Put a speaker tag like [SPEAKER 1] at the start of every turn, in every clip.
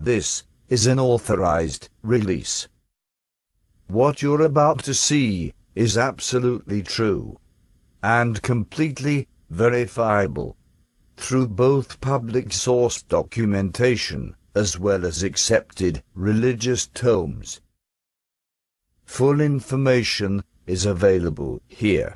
[SPEAKER 1] This is an authorized release. What you're about to see is absolutely true and completely verifiable through both public source documentation as well as accepted religious tomes. Full information is available here.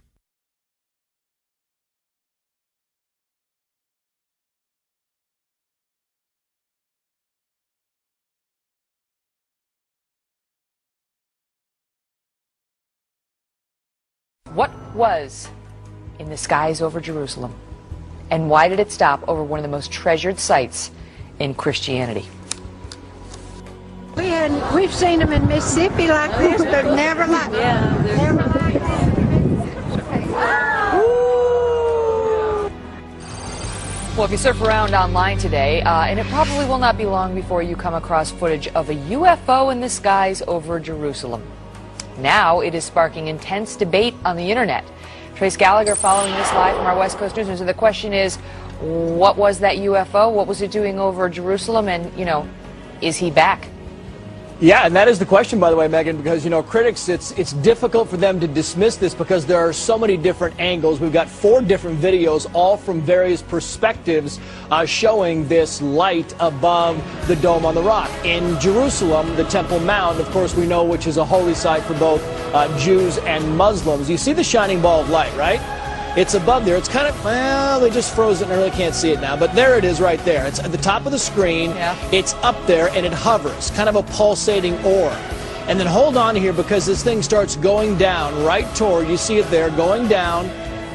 [SPEAKER 2] What was in the skies over Jerusalem? And why did it stop over one of the most treasured sites in Christianity?
[SPEAKER 3] We've seen them in Mississippi like this, but never like
[SPEAKER 2] Well, if you surf around online today, and it probably will not be long before you come across footage of a UFO in the skies over Jerusalem. Now it is sparking intense debate on the internet. Trace Gallagher following this live from our West Coast News. So the question is, what was that UFO? What was it doing over Jerusalem? And, you know, is he back?
[SPEAKER 4] Yeah, and that is the question, by the way, Megan, because, you know, critics, it's difficult for them to dismiss this because there are so many different angles. We've got 4 different videos, all from various perspectives, showing this light above the Dome on the Rock. In Jerusalem, the Temple Mount, of course, we know, which is a holy site for both Jews and Muslims. You see the shining ball of light, right? It's above there. It's kind of, well, they just froze it and I really can't see it now. But there it is right there. It's at the top of the screen. Yeah. It's up there and it hovers, kind of a pulsating orb. And then hold on here because this thing starts going down right toward, you see it there, going down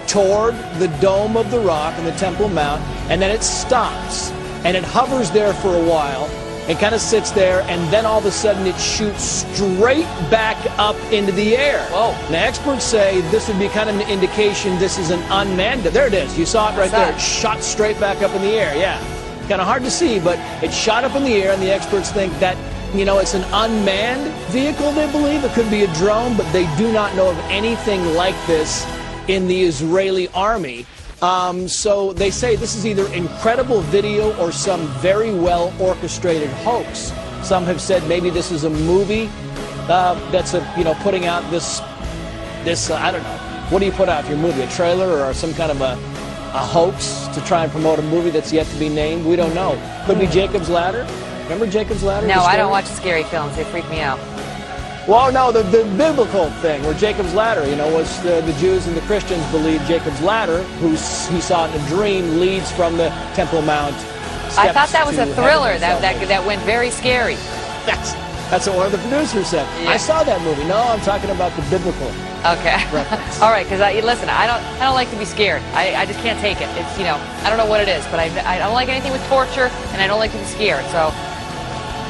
[SPEAKER 4] toward the Dome of the Rock and the Temple Mount. And then it stops and it hovers there for a while. It kind of sits there, and then all of a sudden it shoots straight back up into the air. Whoa. Now, experts say this would be kind of an indication this is an unmanned. There it is. You saw it right there. It shot straight back up in the air. Yeah. Kind of hard to see, but it shot up in the air, and the experts think that, you know, it's an unmanned vehicle, they believe. It could be a drone, but they do not know of anything like this in the Israeli army. So they say this is either incredible video or some very well orchestrated hoax. Some have said maybe this is a movie that's putting out this I don't know. What do you put out for your movie? A trailer or some kind of a hoax to try and promote a movie that's yet to be named? We don't know. Could be Jacob's Ladder. Remember Jacob's Ladder?
[SPEAKER 2] No, I don't watch scary films. They freak me out.
[SPEAKER 4] Well, no, the biblical thing, where Jacob's Ladder, you know, was the Jews and the Christians believe Jacob's Ladder, who he saw in a dream, leads from the Temple Mount.
[SPEAKER 2] I thought that was a thriller that went very scary.
[SPEAKER 4] That's what one of the producers said. Yeah. I saw that movie. No, I'm talking about the biblical.
[SPEAKER 2] Okay. All right, because listen, I don't like to be scared. I just can't take it. It's, you know, I don't know what it is, but I don't like anything with torture, and I don't like to be scared. So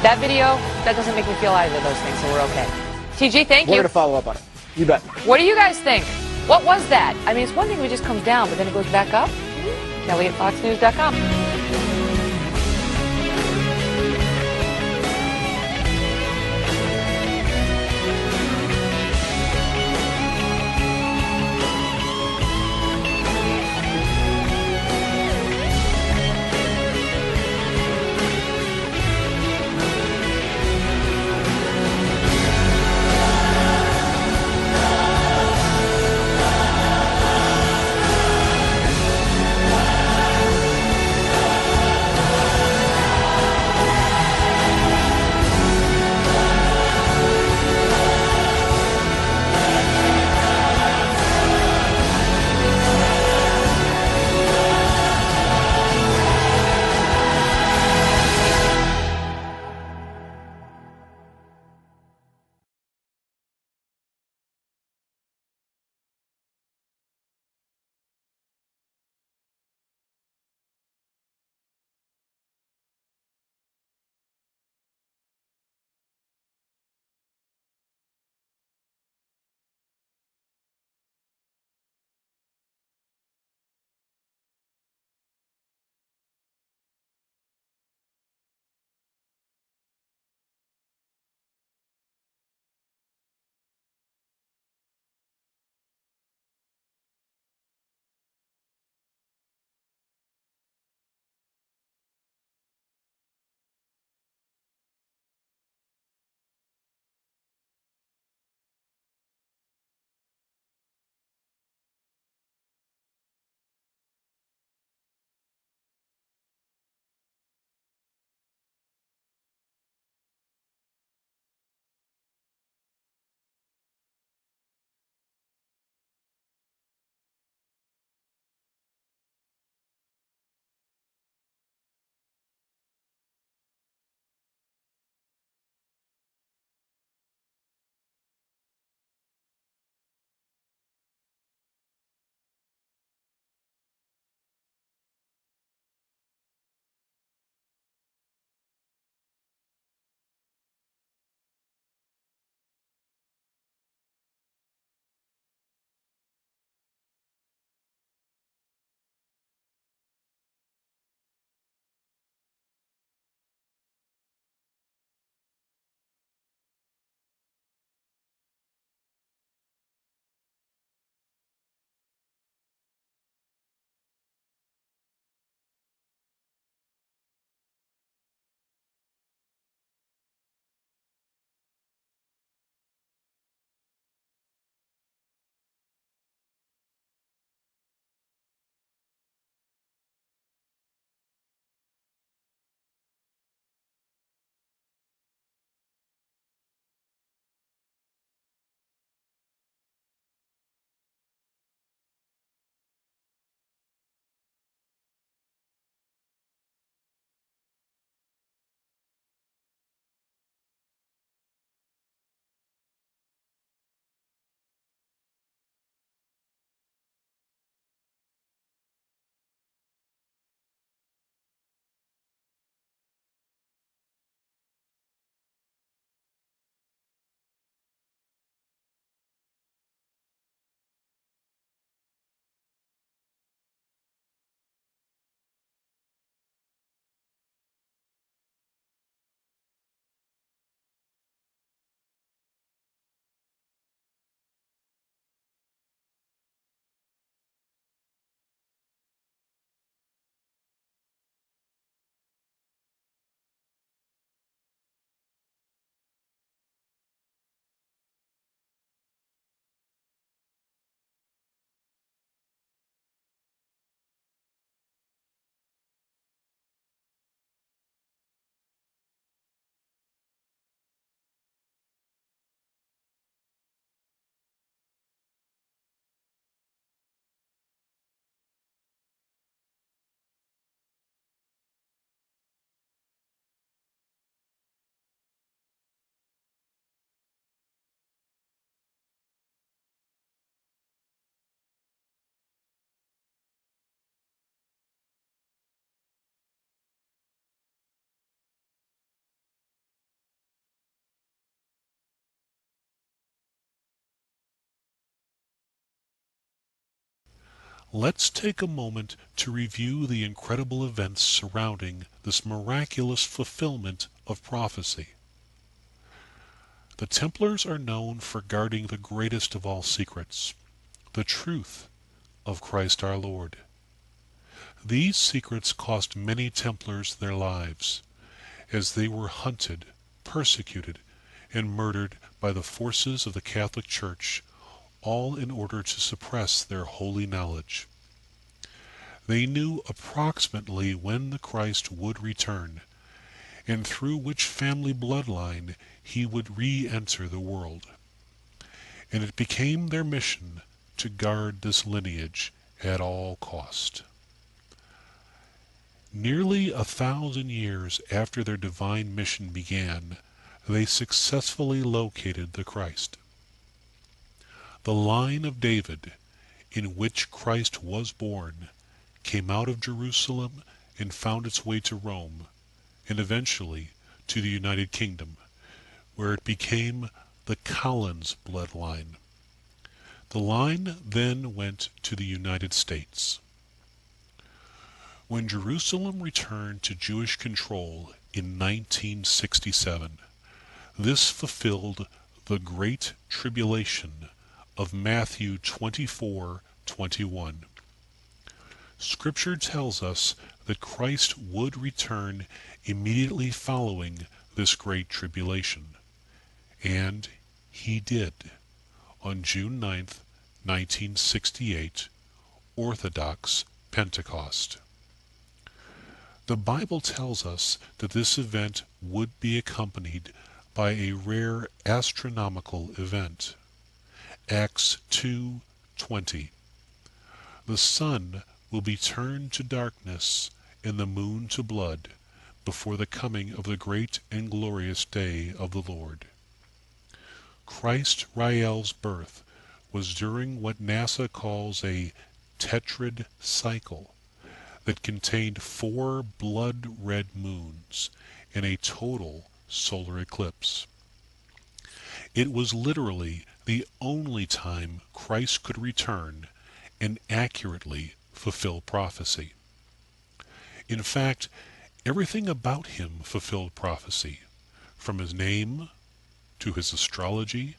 [SPEAKER 2] that video, that doesn't make me feel either of those things, so we're okay. TG, thank you.
[SPEAKER 4] We're going to follow up on it. You bet.
[SPEAKER 2] What do you guys think? What was that? I mean, it's one thing if it just comes down, but then it goes back up. Kelly at FoxNews.com.
[SPEAKER 5] Let's take a moment to review the incredible events surrounding this miraculous fulfillment of prophecy. The Templars are known for guarding the greatest of all secrets, the truth of Christ our Lord. These secrets cost many Templars their lives, as they were hunted, persecuted, and murdered by the forces of the Catholic Church, all in order to suppress their holy knowledge. They knew approximately when the Christ would return, and through which family bloodline he would re-enter the world. And it became their mission to guard this lineage at all cost. Nearly 1,000 years after their divine mission began, they successfully located the Christ. The line of David, in which Christ was born, came out of Jerusalem and found its way to Rome, and eventually to the United Kingdom, where it became the Collins bloodline. The line then went to the United States. When Jerusalem returned to Jewish control in 1967, this fulfilled the Great Tribulation of Matthew 24:21. Scripture tells us that Christ would return immediately following this Great Tribulation, and he did, on June 9th, 1968, Orthodox Pentecost. The Bible tells us that this event would be accompanied by a rare astronomical event. Acts 2:20. The sun will be turned to darkness and the moon to blood before the coming of the great and glorious day of the Lord. Christ Rael's birth was during what NASA calls a tetrad cycle that contained 4 blood-red moons and a total solar eclipse. It was literally the only time Christ could return and accurately fulfill prophecy. In fact, everything about him fulfilled prophecy, from his name to his astrology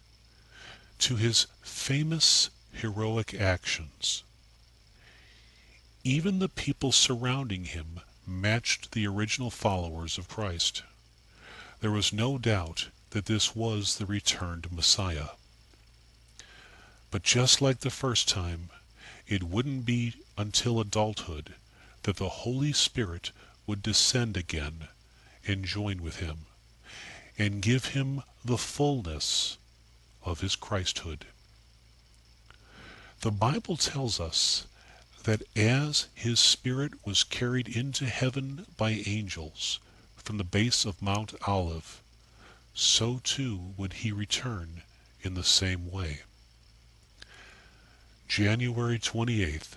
[SPEAKER 5] to his famous heroic actions. Even the people surrounding him matched the original followers of Christ. There was no doubt that this was the returned Messiah. But just like the first time, it wouldn't be until adulthood that the Holy Spirit would descend again and join with him, and give him the fullness of his Christhood. The Bible tells us that as his spirit was carried into heaven by angels from the base of Mount Olive, so too would he return in the same way. January 28th,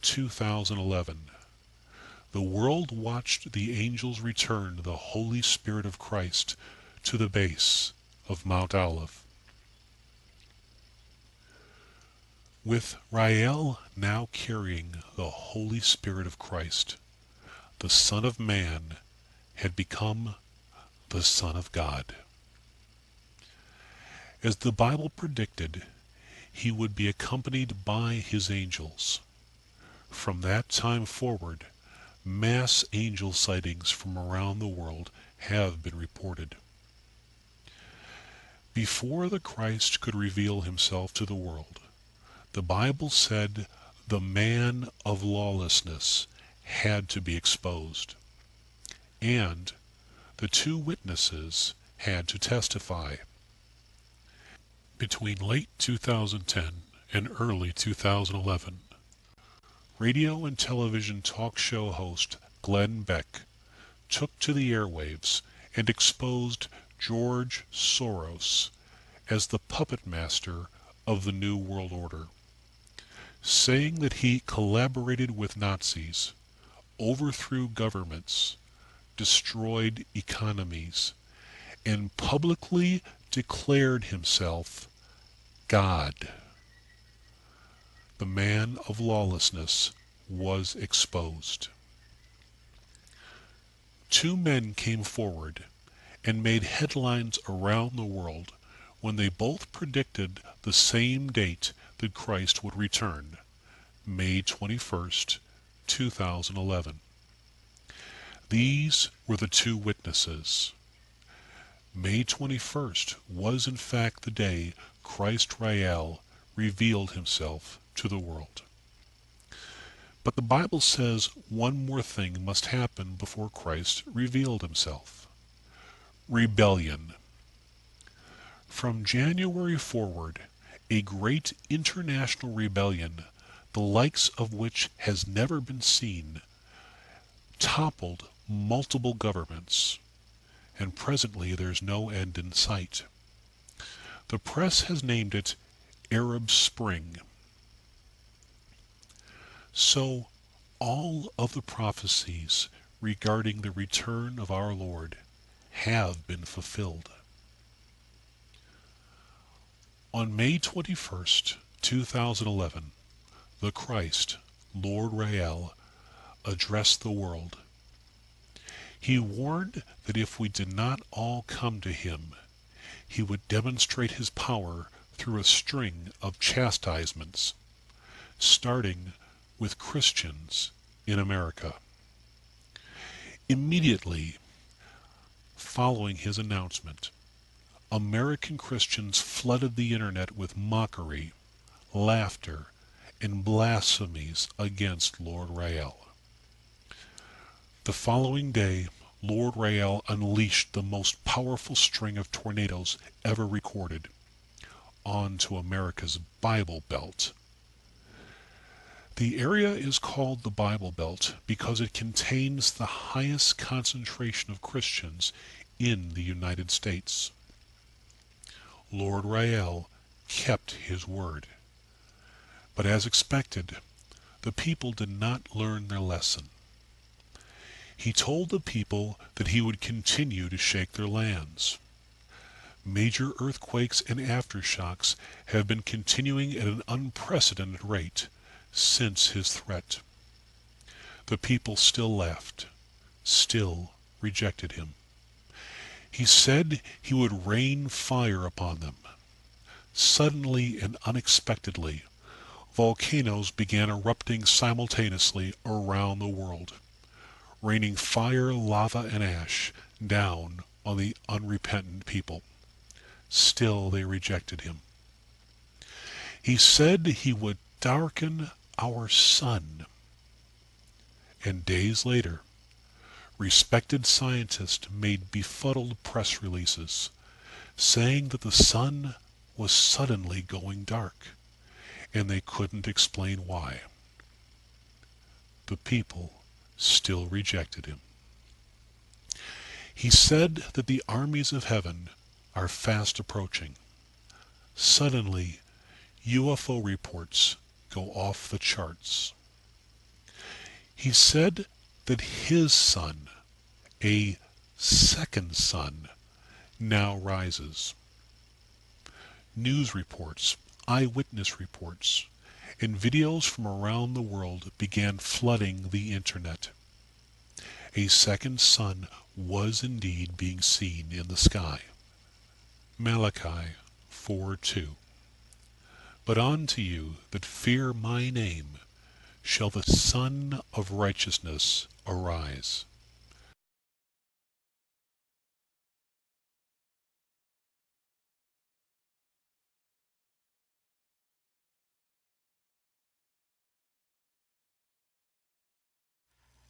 [SPEAKER 5] 2011. The world watched the angels return the Holy Spirit of Christ to the base of Mount Olive. With Rael now carrying the Holy Spirit of Christ, the Son of Man had become the Son of God. As the Bible predicted, he would be accompanied by his angels. From that time forward, mass angel sightings from around the world have been reported. Before the Christ could reveal himself to the world, the Bible said the man of lawlessness had to be exposed, and the 2 witnesses had to testify. Between late 2010 and early 2011, radio and television talk show host Glenn Beck took to the airwaves and exposed George Soros as the puppet master of the New World Order, saying that he collaborated with Nazis, overthrew governments, destroyed economies, and publicly declared himself God. the man of lawlessness was exposed. Two men came forward and made headlines around the world when they both predicted the same date that Christ would return, May 21st, 2011. These were the two witnesses. May 21st was in fact the day Christ Rael revealed himself to the world. But the Bible says one more thing must happen before Christ revealed himself. Rebellion. From January forward, a great international rebellion, the likes of which has never been seen, toppled multiple governments, and presently there's no end in sight. The press has named it Arab Spring. So all of the prophecies regarding the return of our Lord have been fulfilled. On May 21st, 2011, the Christ, Lord Rael, addressed the world. He warned that if we did not all come to him, he would demonstrate his power through a string of chastisements, starting with Christians in America. Immediately following his announcement, American Christians flooded the internet with mockery, laughter, and blasphemies against Lord Rael. The following day, Lord Rael unleashed the most powerful string of tornadoes ever recorded onto America's Bible Belt. The area is called the Bible Belt because it contains the highest concentration of Christians in the United States. Lord Rael kept his word. But as expected, the people did not learn their lesson. He told the people that he would continue to shake their lands. Major earthquakes and aftershocks have been continuing at an unprecedented rate since his threat. The people still laughed, still rejected him. He said he would rain fire upon them. Suddenly and unexpectedly, volcanoes began erupting simultaneously around the world, raining fire, lava, and ash down on the unrepentant people. Still they rejected him. He said he would darken our sun. And days later, respected scientists made befuddled press releases saying that the sun was suddenly going dark, and they couldn't explain why. The people still rejected him. He said that the armies of heaven are fast approaching. Suddenly, UFO reports go off the charts. He said that his sun, a second sun, now rises. News reports, eyewitness reports, and videos from around the world began flooding the internet. A second sun was indeed being seen in the sky. Malachi 4:2. But unto you that fear my name shall the Sun of Righteousness arise.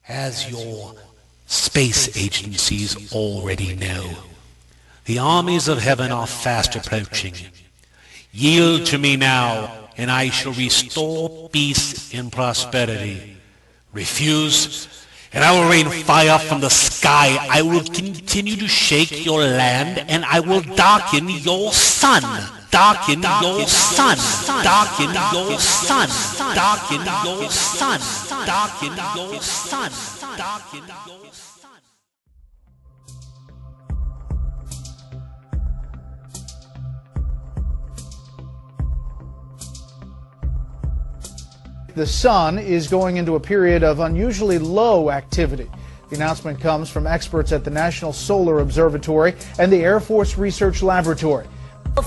[SPEAKER 6] As your space agencies already know, the armies of heaven are fast approaching. Yield to me now, and I shall restore peace and prosperity. Refuse, and I will rain fire from the sky. I will continue to shake your land, and I will darken your sun. Darken your sun. Darken your sun. Darken your sun. Darken your sun. Darken your sun.
[SPEAKER 7] the sun is going into a period of unusually low activity. The announcement comes from experts at the National Solar Observatory and the Air Force Research Laboratory.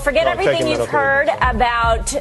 [SPEAKER 8] Forget everything you've heard about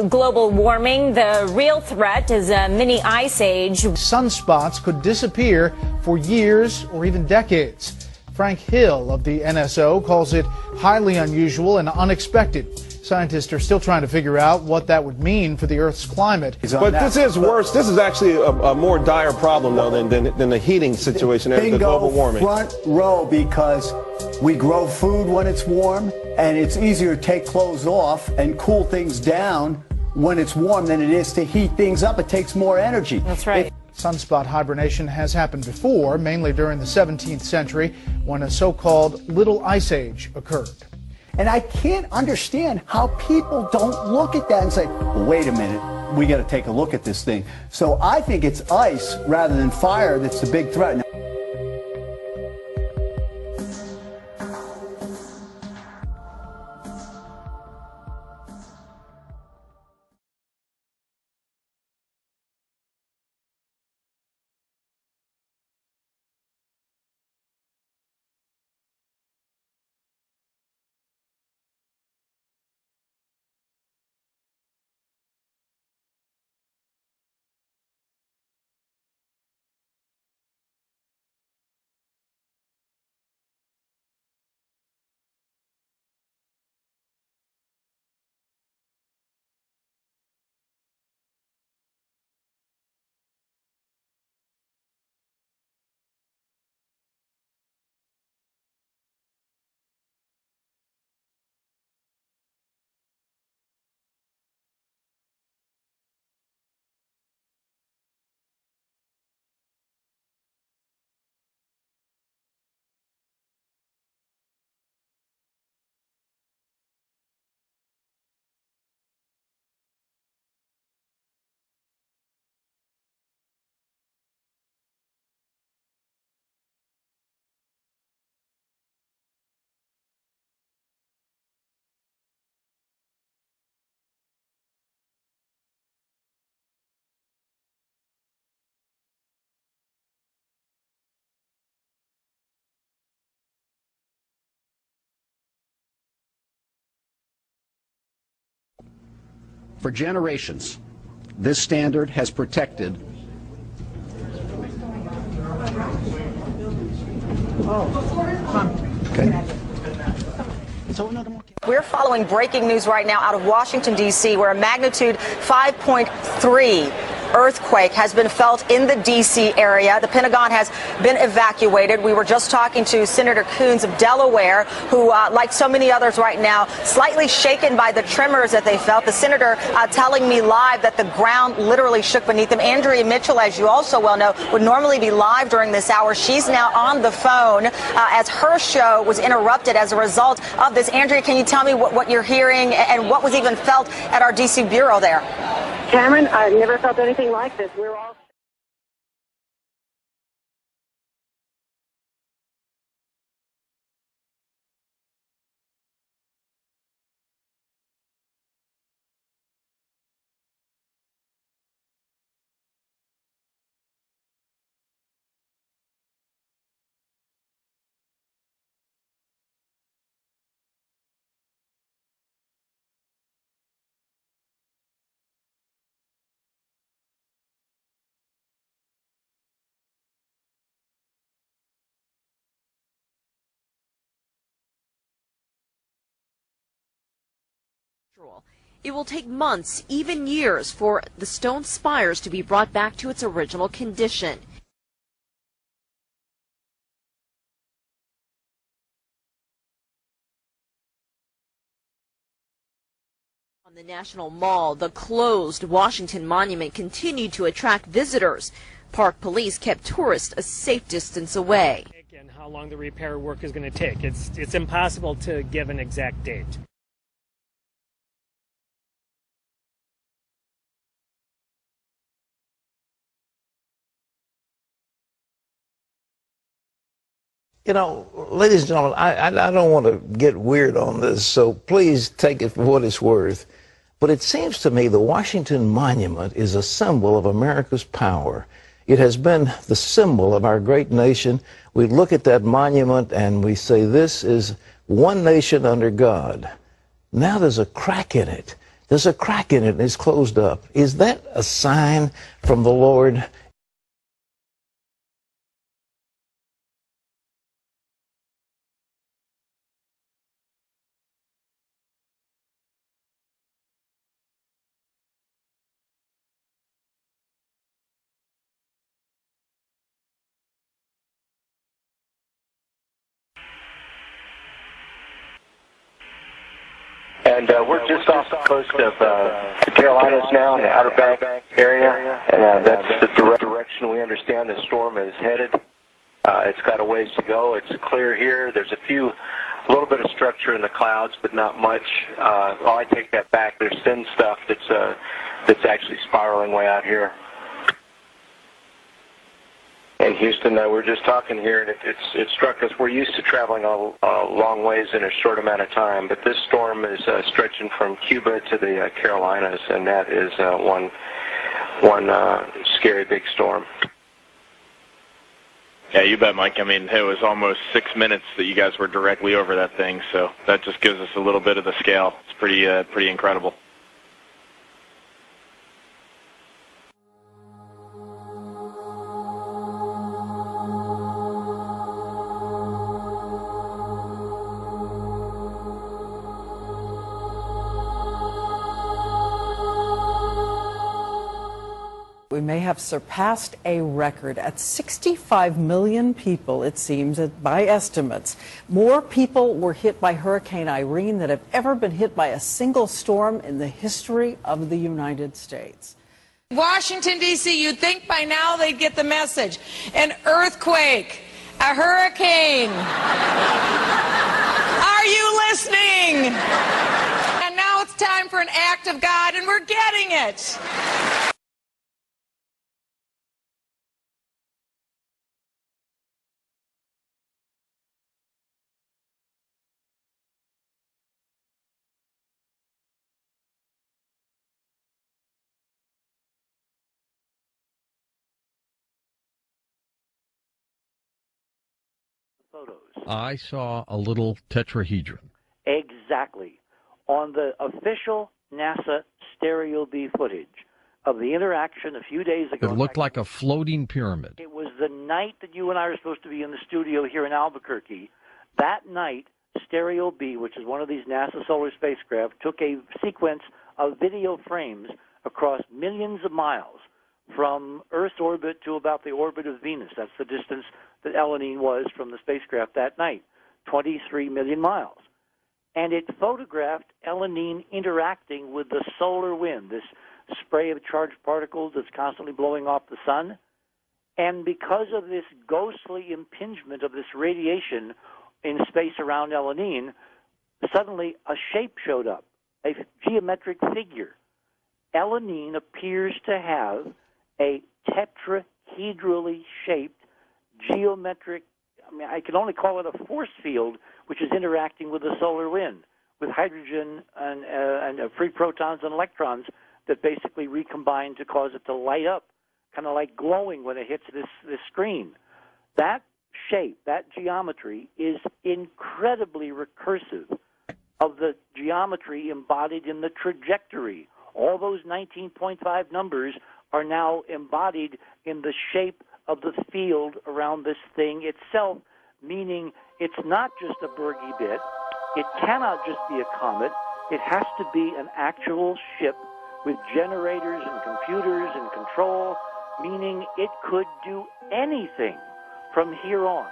[SPEAKER 8] global warming. The real threat is a mini ice age.
[SPEAKER 7] Sunspots could disappear for years or even decades. Frank Hill of the NSO calls it highly unusual and unexpected. Scientists are still trying to figure out what that would mean for the Earth's climate.
[SPEAKER 9] But this is worse. This is actually a more dire problem, though, than the heating situation and the global warming.
[SPEAKER 10] Front row, because we grow food when it's warm, and it's easier to take clothes off and cool things down when it's warm than it is to heat things up. It takes more energy.
[SPEAKER 8] That's right.
[SPEAKER 7] Sunspot hibernation has happened before, mainly during the 17th century, when a so-called Little Ice Age occurred.
[SPEAKER 10] And I can't understand how people don't look at that and say, well, wait a minute, we got to take a look at this thing. So I think it's ice rather than fire that's the big threat.
[SPEAKER 11] For generations, this standard has protected
[SPEAKER 8] We're following breaking news right now out of Washington, D.C., where a magnitude 5.3 earthquake has been felt in the D.C. area. The Pentagon has been evacuated. We were just talking to Senator Coons of Delaware, who, like so many others right now, slightly shaken by the tremors that they felt. The senator telling me live that the ground literally shook beneath him. Andrea Mitchell, as you also well know, would normally be live during this hour. She's now on the phone as her show was interrupted as a result of this. Andrea, can you tell me what you're hearing and what was even felt at our D.C. bureau there?
[SPEAKER 12] Cameron, I've never felt anything like this. We're all...
[SPEAKER 13] It will take months, even years, for the stone spires to be brought back to its original condition. On the National Mall, the closed Washington Monument continued to attract visitors. Park police kept tourists a safe distance away.
[SPEAKER 14] And how long the repair work is going to take. It's impossible to give an exact date.
[SPEAKER 15] You know, ladies and gentlemen, I don't want to get weird on this, so please take it for what it's worth. But it seems to me the Washington Monument is a symbol of America's power. It has been the symbol of our great nation. We look at that monument and we say, this is one nation under God. Now there's a crack in it. There's a crack in it and it's closed up. Is that a sign from the Lord?
[SPEAKER 16] And we're just off the coast of the Carolinas now, in the Outer Banks area, and that's the direction we understand the storm is headed. It's got a ways to go. It's clear here. There's a little bit of structure in the clouds, but not much. Well, I take that back. There's thin stuff that's actually spiraling way out here. In Houston, we're just talking here, and it struck us. We're used to traveling a long ways in a short amount of time, but this storm is stretching from Cuba to the Carolinas, and that is one scary big storm.
[SPEAKER 17] Yeah, you bet, Mike. I mean, it was almost 6 minutes that you guys were directly over that thing, so that just gives us a little bit of the scale. It's pretty incredible.
[SPEAKER 18] We may have surpassed a record at 65 million people, it seems, by estimates. More people were hit by Hurricane Irene than have ever been hit by a single storm in the history of the United States.
[SPEAKER 19] Washington, D.C., you'd think by now they'd get the message. An earthquake, a hurricane. Are you listening? And now it's time for an act of God, and we're getting it.
[SPEAKER 20] I saw a little tetrahedron.
[SPEAKER 21] Exactly. On the official NASA stereo B footage of the interaction a few days ago.
[SPEAKER 20] It looked like a floating pyramid.
[SPEAKER 21] It was the night that you and I were supposed to be in the studio here in Albuquerque. That night, Stereo B, which is one of these NASA solar spacecraft, took a sequence of video frames across millions of miles from Earth's orbit to about the orbit of Venus. That's the distance that Elenin was from the spacecraft that night, 23 million miles. And it photographed Elenin interacting with the solar wind, this spray of charged particles that's constantly blowing off the sun. And because of this ghostly impingement of this radiation in space around Elenin, suddenly a shape showed up, a geometric figure. Elenin appears to have a tetrahedrally shaped geometric, I can only call it a force field, which is interacting with the solar wind, with hydrogen and free protons and electrons that basically recombine to cause it to light up, kind of like glowing when it hits this screen. That shape, that geometry, is incredibly recursive of the geometry embodied in the trajectory. All those 19.5 numbers are now embodied in the shape of the field around this thing itself, meaning it's not just a Bergy bit, it cannot just be a comet, it has to be an actual ship with generators and computers and control, meaning it could do anything from here on.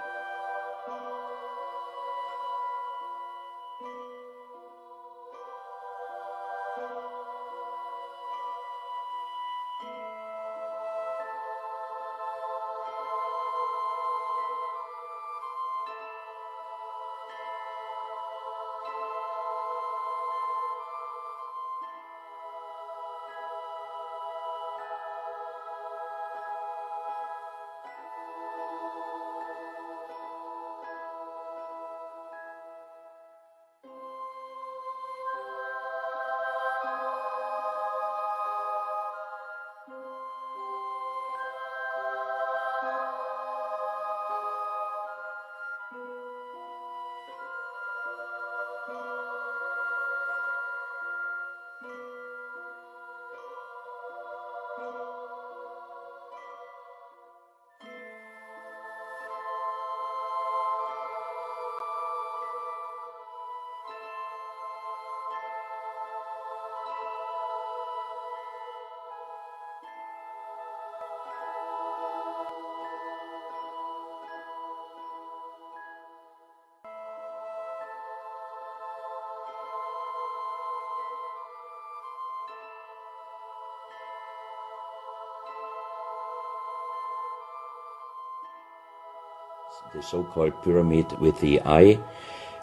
[SPEAKER 1] The so-called pyramid with the eye.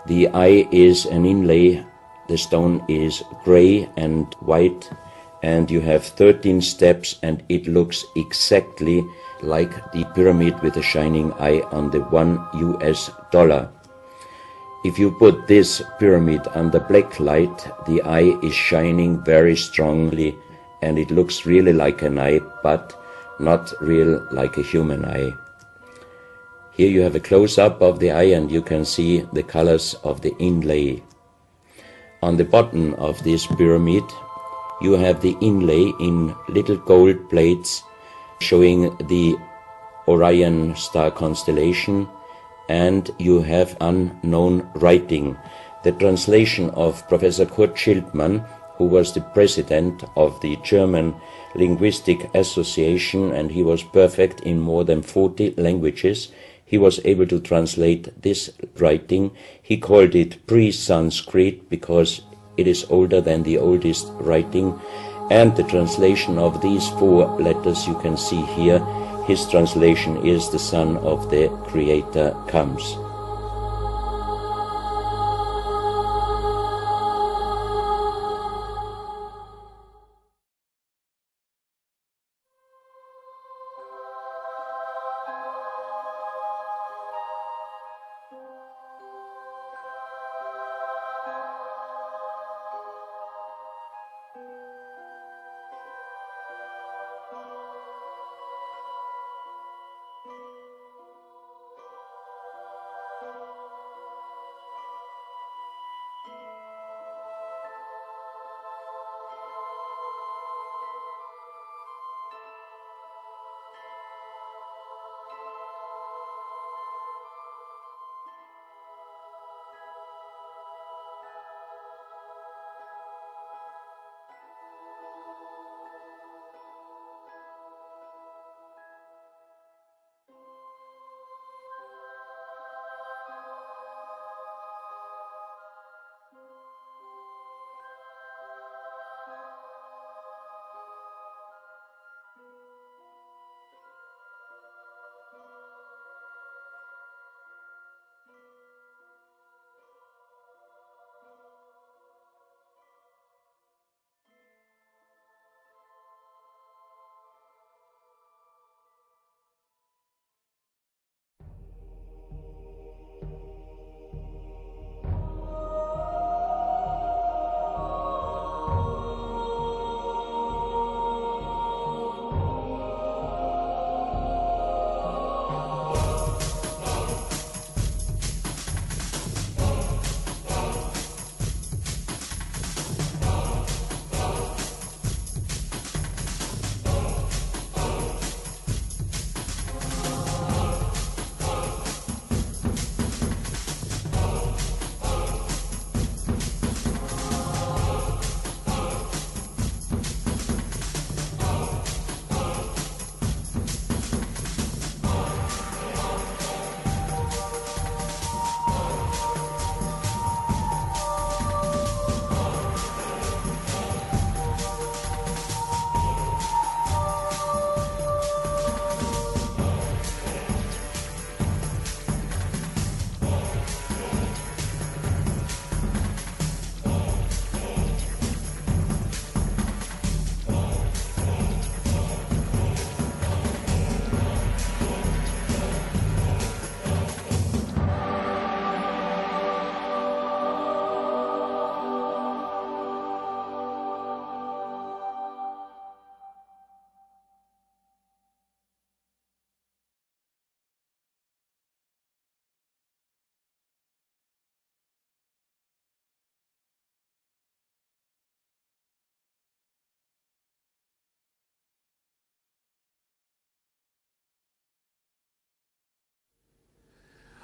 [SPEAKER 1] The eye is an inlay. The stone is gray and white, and you have 13 steps, and it looks exactly like the pyramid with a shining eye on the $1. If you put this pyramid under black light, the eye is shining very strongly, and it looks really like an eye, but not real like a human eye. Here you have a close-up of the eye, and you can see the colors of the inlay. On the bottom of this pyramid, you have the inlay in little gold plates showing the Orion star constellation, and you have unknown writing. The translation of Professor Kurt Schildmann, who was the president of the German Linguistic Association, and he was perfect in more than 40 languages. He was able to translate this writing. He called it pre-Sanskrit because it is older than the oldest writing. And the translation of these 4 letters you can see here, his translation is "the Son of the Creator comes."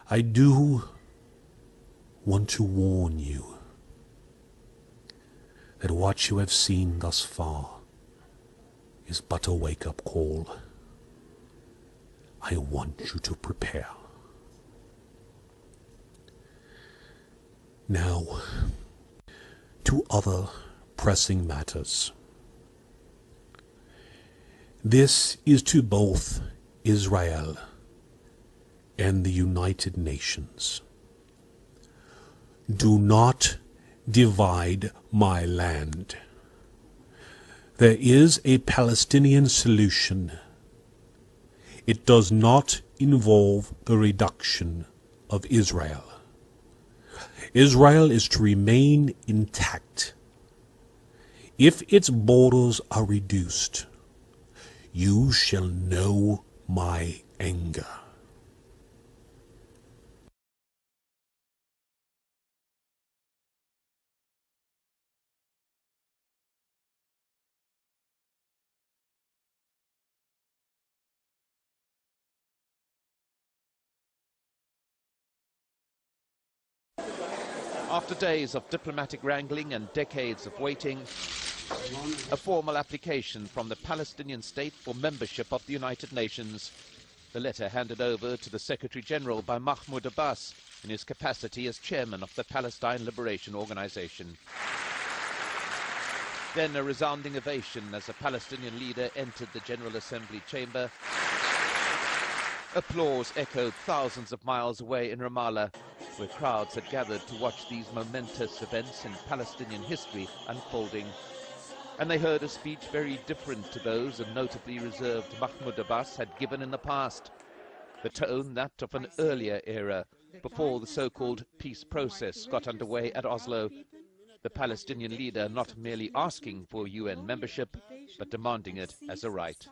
[SPEAKER 6] I do want to warn you that what you have seen thus far is but a wake-up call. I want you to prepare. Now, to other pressing matters. This is to both Israel and the United Nations. Do not divide my land. There is a Palestinian solution. It does not involve the reduction of Israel. Israel is to remain intact. If its borders are reduced, you shall know my anger.
[SPEAKER 3] After days of diplomatic wrangling and decades of waiting, a formal application from the Palestinian state for membership of the United Nations. The letter handed over to the Secretary-General by Mahmoud Abbas in his capacity as chairman of the Palestine Liberation Organization. Then a resounding ovation as a Palestinian leader entered the General Assembly chamber. Applause echoed thousands of miles away in Ramallah, where crowds had gathered to watch these momentous events in Palestinian history unfolding. And they heard a speech very different to those a notably reserved Mahmoud Abbas had given in the past. The tone that of an earlier era, before the so-called peace process got underway at Oslo. The Palestinian leader not merely asking for UN membership, but demanding it as a right.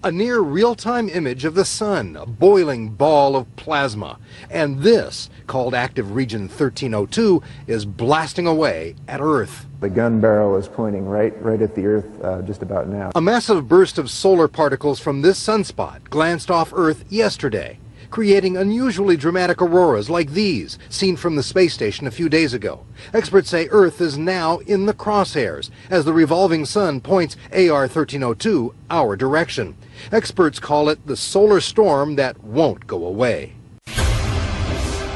[SPEAKER 4] A near real-time image of the sun, a boiling ball of plasma. And this, called active region 1302, is blasting away at Earth.
[SPEAKER 22] The gun barrel is pointing right at the Earth just about now.
[SPEAKER 4] A massive burst of solar particles from this sunspot glanced off Earth yesterday, creating unusually dramatic auroras like these, seen from the space station a few days ago. Experts say Earth is now in the crosshairs, as the revolving sun points AR 1302 our direction. Experts call it the solar storm that won't go away.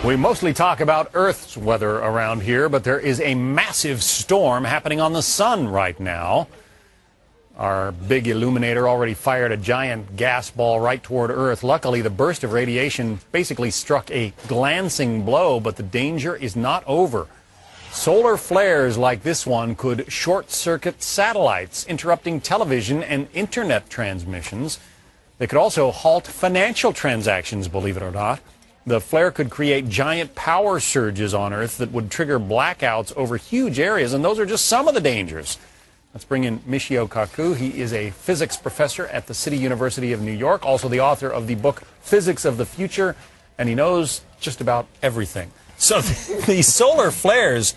[SPEAKER 23] We mostly talk about Earth's weather around here, but there is a massive storm happening on the sun right now. Our big illuminator already fired a giant gas ball right toward Earth. Luckily, the burst of radiation basically struck a glancing blow, but the danger is not over. Solar flares like this one could short-circuit satellites, interrupting television and internet transmissions. They could also halt financial transactions, believe it or not. The flare could create giant power surges on Earth that would trigger blackouts over huge areas, and those are just some of the dangers. Let's bring in Michio Kaku. He is a physics professor at the City University of New York, also the author of the book Physics of the Future, and he knows just about everything. So the solar flares,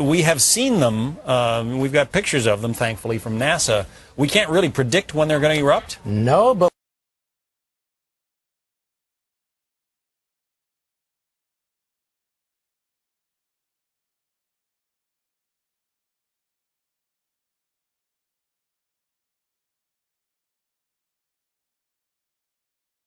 [SPEAKER 23] we have seen them. We've got pictures of them, thankfully, from NASA. We can't really predict when they're going to erupt?
[SPEAKER 24] No, but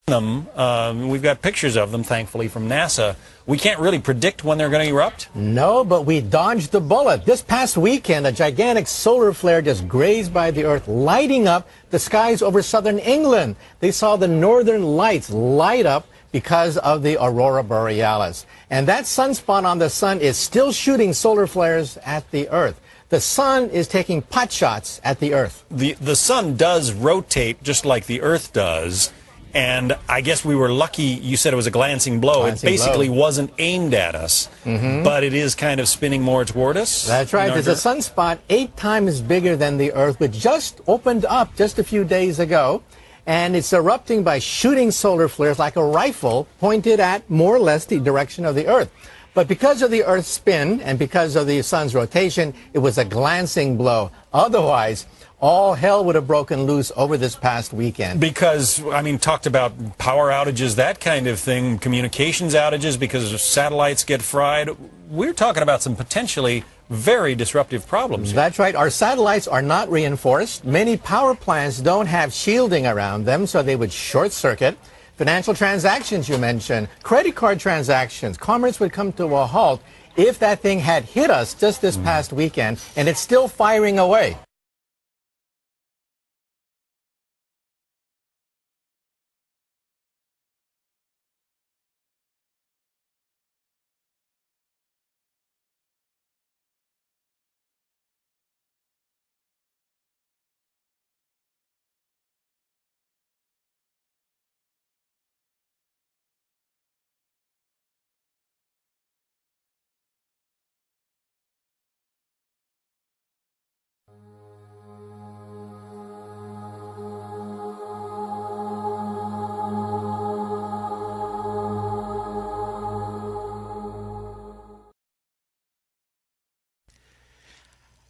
[SPEAKER 23] we've got pictures of them, thankfully, from NASA. We can't really predict when they're going to erupt?
[SPEAKER 24] No, but we dodged the bullet. This past weekend, a gigantic solar flare just grazed by the Earth, lighting up the skies over southern England. They saw the northern lights light up because of the aurora borealis. And that sunspot on the sun is still shooting solar flares at the Earth. The sun is taking pot shots at the Earth.
[SPEAKER 23] The sun does rotate just like the Earth does. And I guess we were lucky. You said it was a glancing blow. It basically wasn't aimed at us, but it is kind of spinning more toward us.
[SPEAKER 24] That's right. There's a sunspot 8 times bigger than the Earth, which just opened up just a few days ago. And it's erupting by shooting solar flares like a rifle pointed at more or less the direction of the Earth. But because of the Earth's spin and because of the sun's rotation, it was a glancing blow. Otherwise, all hell would have broken loose over this past weekend.
[SPEAKER 23] Because, I mean, talked about power outages, that kind of thing, communications outages because satellites get fried. We're talking about some potentially very disruptive problems here.
[SPEAKER 24] That's right. Our satellites are not reinforced. Many power plants don't have shielding around them, so they would short circuit. Financial transactions, you mentioned, credit card transactions, commerce would come to a halt if that thing had hit us just this past weekend, and it's still firing away.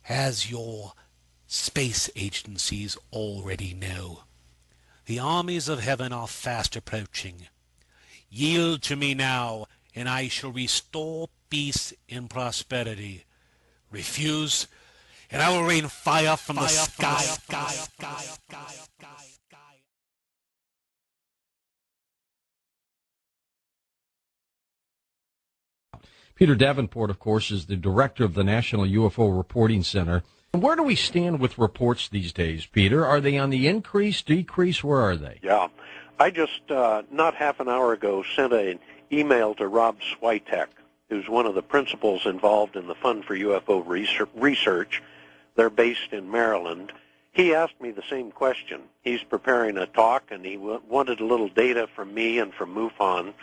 [SPEAKER 6] As your space agencies already know, the armies of heaven are fast approaching. Yield to me now, and I shall restore peace and prosperity. Refuse, and I will rain fire from the sky.
[SPEAKER 20] Peter Davenport, of course, is the director of the National UFO Reporting Center. Where do we stand with reports these days, Peter? Are they on the increase, decrease? Where are they?
[SPEAKER 25] Yeah. I just, not half an hour ago, sent an email to Rob Switek, who's one of the principals involved in the Fund for UFO Research. They're based in Maryland. He asked me the same question. He's preparing a talk, and he wanted a little data from me and from MUFON.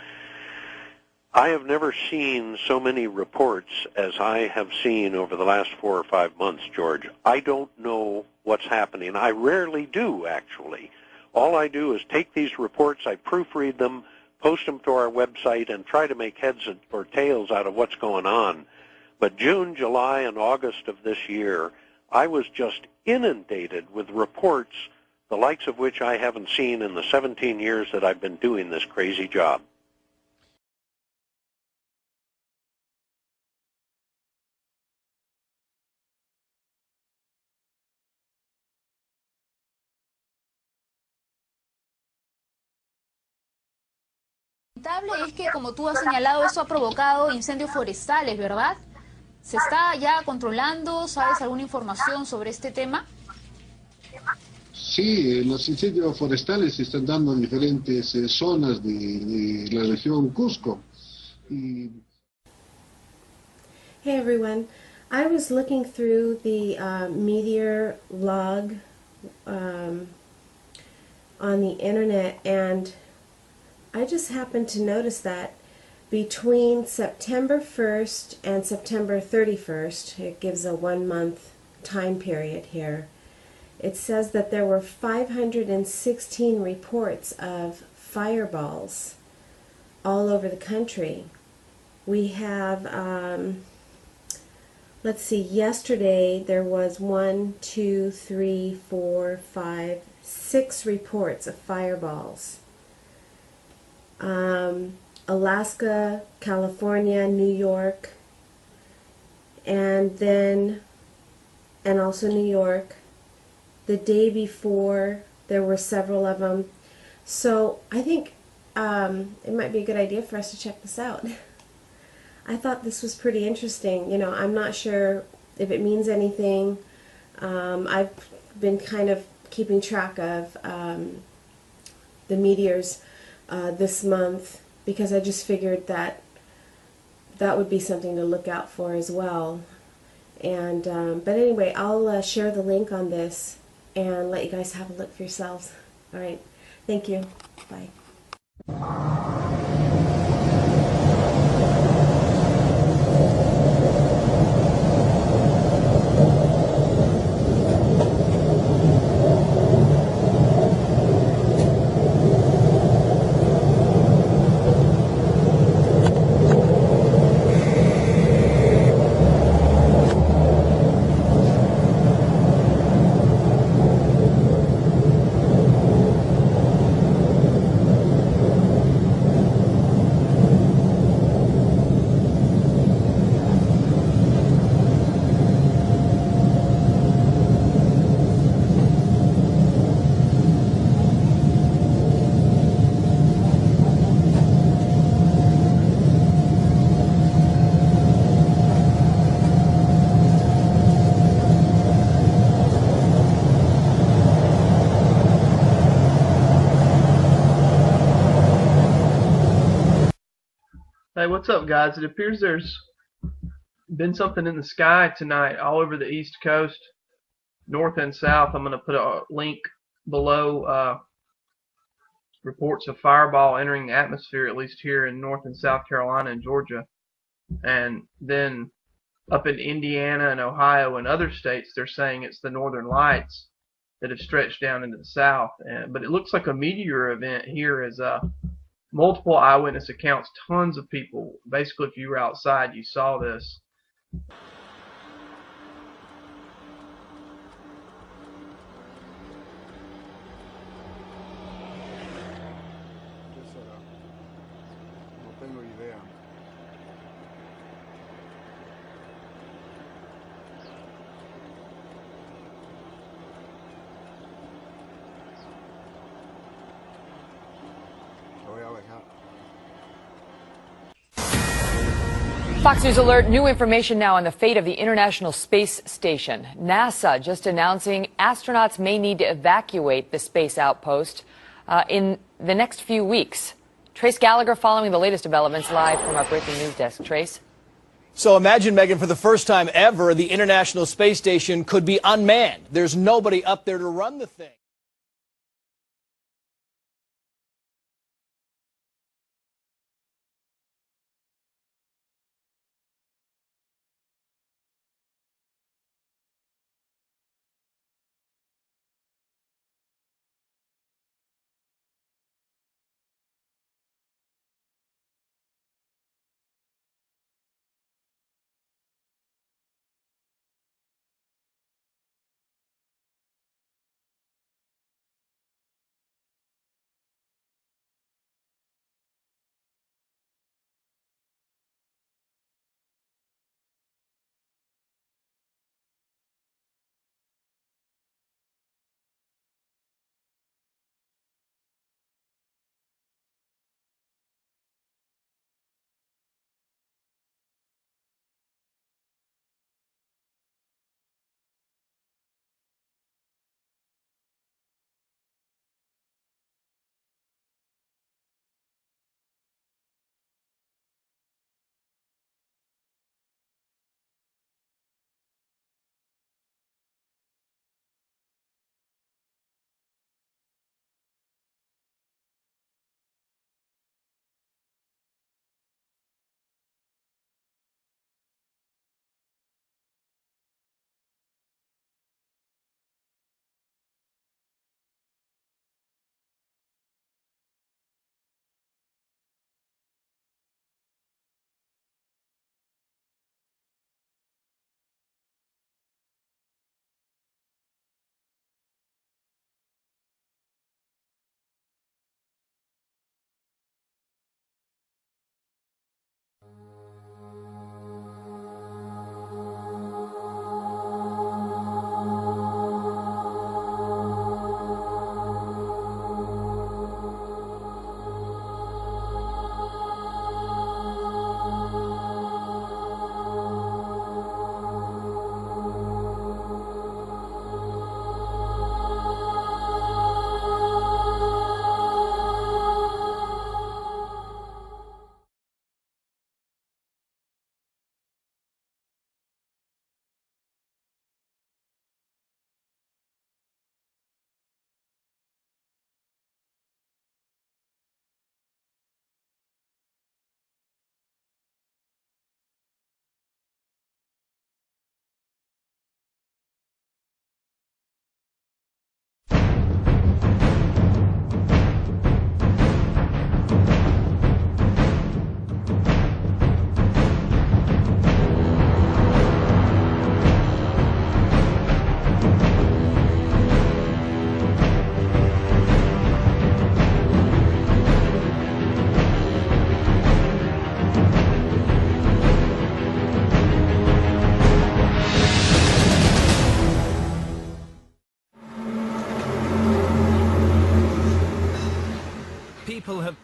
[SPEAKER 25] I have never seen so many reports as I have seen over the last 4 or 5 months, George. I don't know what's happening. I rarely do, actually. All I do is take these reports, I proofread them, post them to our website, and try to make heads or tails out of what's going on. But June, July, and August of this year, I was just inundated with reports, the likes of which I haven't seen in the 17 years that I've been doing this crazy job.
[SPEAKER 2] Es que, como tú has señalado, esto ha provocado incendios forestales, ¿verdad? ¿Se está ya controlando? ¿Sabes alguna información sobre este tema?
[SPEAKER 5] Sí, los incendios forestales se están dando en diferentes zonas de la región Cusco. Y...
[SPEAKER 7] Hey everyone, I was looking through the meteor log on the internet, and I just happened to notice that between September 1st and September 31st, it gives a 1-month time period here, it says that there were 516 reports of fireballs all over the country. We have, let's see, yesterday there was 6 reports of fireballs. Alaska, California, New York, and also New York. The day before, there were several of them. So I think it might be a good idea for us to check this out. I thought this was pretty interesting. You know, I'm not sure if it means anything. I've been kind of keeping track of the meteors this month, because I just figured that that would be something to look out for as well. And but anyway, I'll share the link on this and let you guys have a look for yourselves. All right, thank you. Bye.
[SPEAKER 9] Hey, what's up, guys? It appears there's been something in the sky tonight all over the East Coast, north and south. I'm going to put a link below. Reports of fireball entering the atmosphere, at least here in North and South Carolina and Georgia. And then up in Indiana and Ohio and other states, they're saying it's the northern lights that have stretched down into the south. But it looks like a meteor event here is multiple eyewitness accounts, tons of people. Basically, if you were outside, you saw this.
[SPEAKER 10] Fox News Alert, new information now on the fate of the International Space Station. NASA just announcing astronauts may need to evacuate the space outpost in the next few weeks. Trace Gallagher following the latest developments live from our breaking news desk. Trace?
[SPEAKER 26] So imagine, Megan, for the first time ever, the International Space Station could be unmanned. There's nobody up there to run the thing.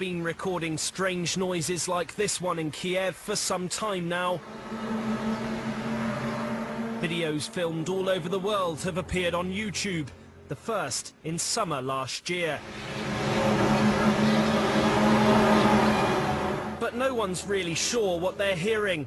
[SPEAKER 8] been recording strange noises like this one in Kiev for some time now. Videos filmed all over the world have appeared on YouTube, the first in summer last year. But no one's really sure what they're hearing.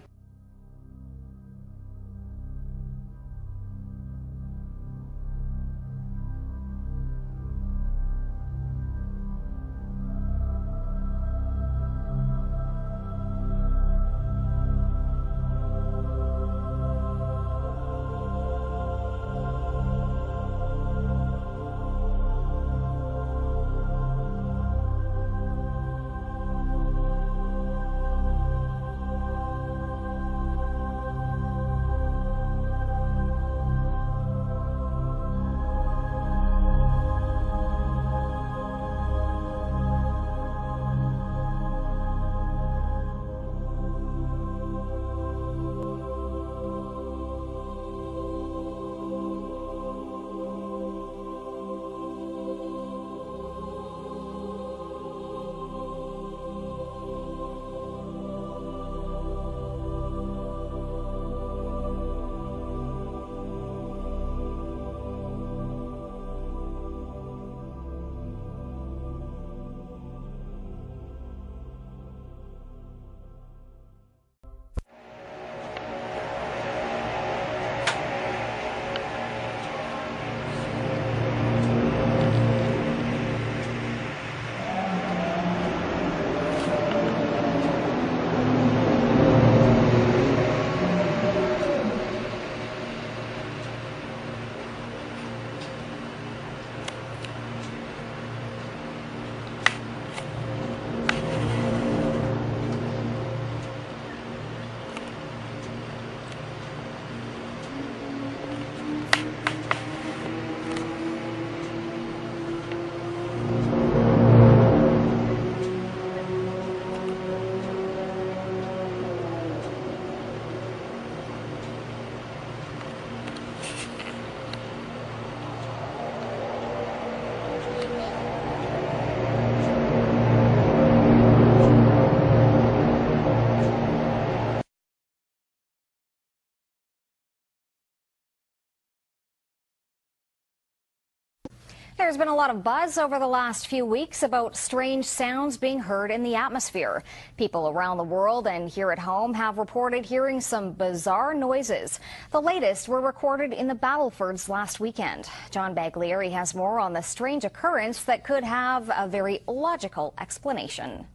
[SPEAKER 11] There's been a lot of buzz over the last few weeks about strange sounds being heard in the atmosphere. People around the world and here at home have reported hearing some bizarre noises. The latest were recorded in the Battlefords last weekend. John Baglieri has more on the strange occurrence that could have a very logical explanation.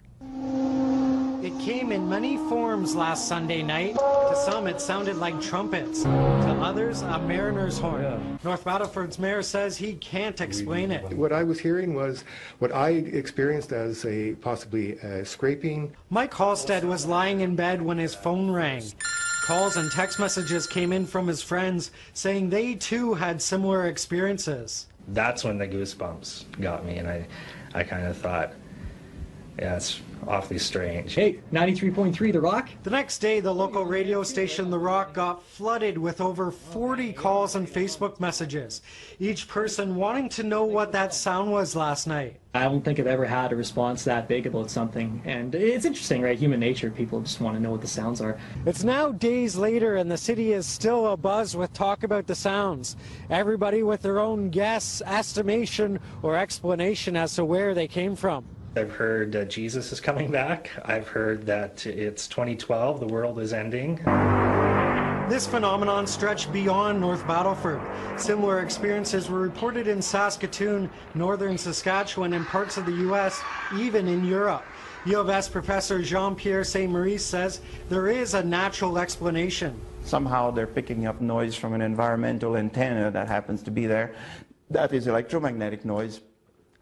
[SPEAKER 12] It came in many forms last Sunday night. To some, it sounded like trumpets. To others, a mariner's horn. North Battleford's mayor says he can't explain it.
[SPEAKER 13] What I was hearing was what I experienced as possibly scraping.
[SPEAKER 12] Mike Halstead was lying in bed when his phone rang. Calls and text messages came in from his friends saying they too had similar experiences.
[SPEAKER 14] That's when the goosebumps got me, and I kind of thought, yeah, it's awfully strange.
[SPEAKER 12] Hey, 93.3 The Rock? The next day, the local radio station The Rock got flooded with over 40 calls and Facebook messages, each person wanting to know what that sound was last night.
[SPEAKER 15] I don't think I've ever had a response that big about something, and it's interesting, right? Human nature, people just want to know what the sounds are.
[SPEAKER 12] It's now days later, and the city is still abuzz with talk about the sounds. Everybody with their own guess, estimation, or explanation as to where they came from.
[SPEAKER 14] I've heard Jesus is coming back. I've heard that it's 2012, the world is ending.
[SPEAKER 12] This phenomenon stretched beyond North Battleford. Similar experiences were reported in Saskatoon, northern Saskatchewan, and parts of the U.S., even in Europe. U of S professor Jean-Pierre Saint-Maurice says there is a natural explanation.
[SPEAKER 27] Somehow they're picking up noise from an environmental antenna that happens to be there. That is electromagnetic noise.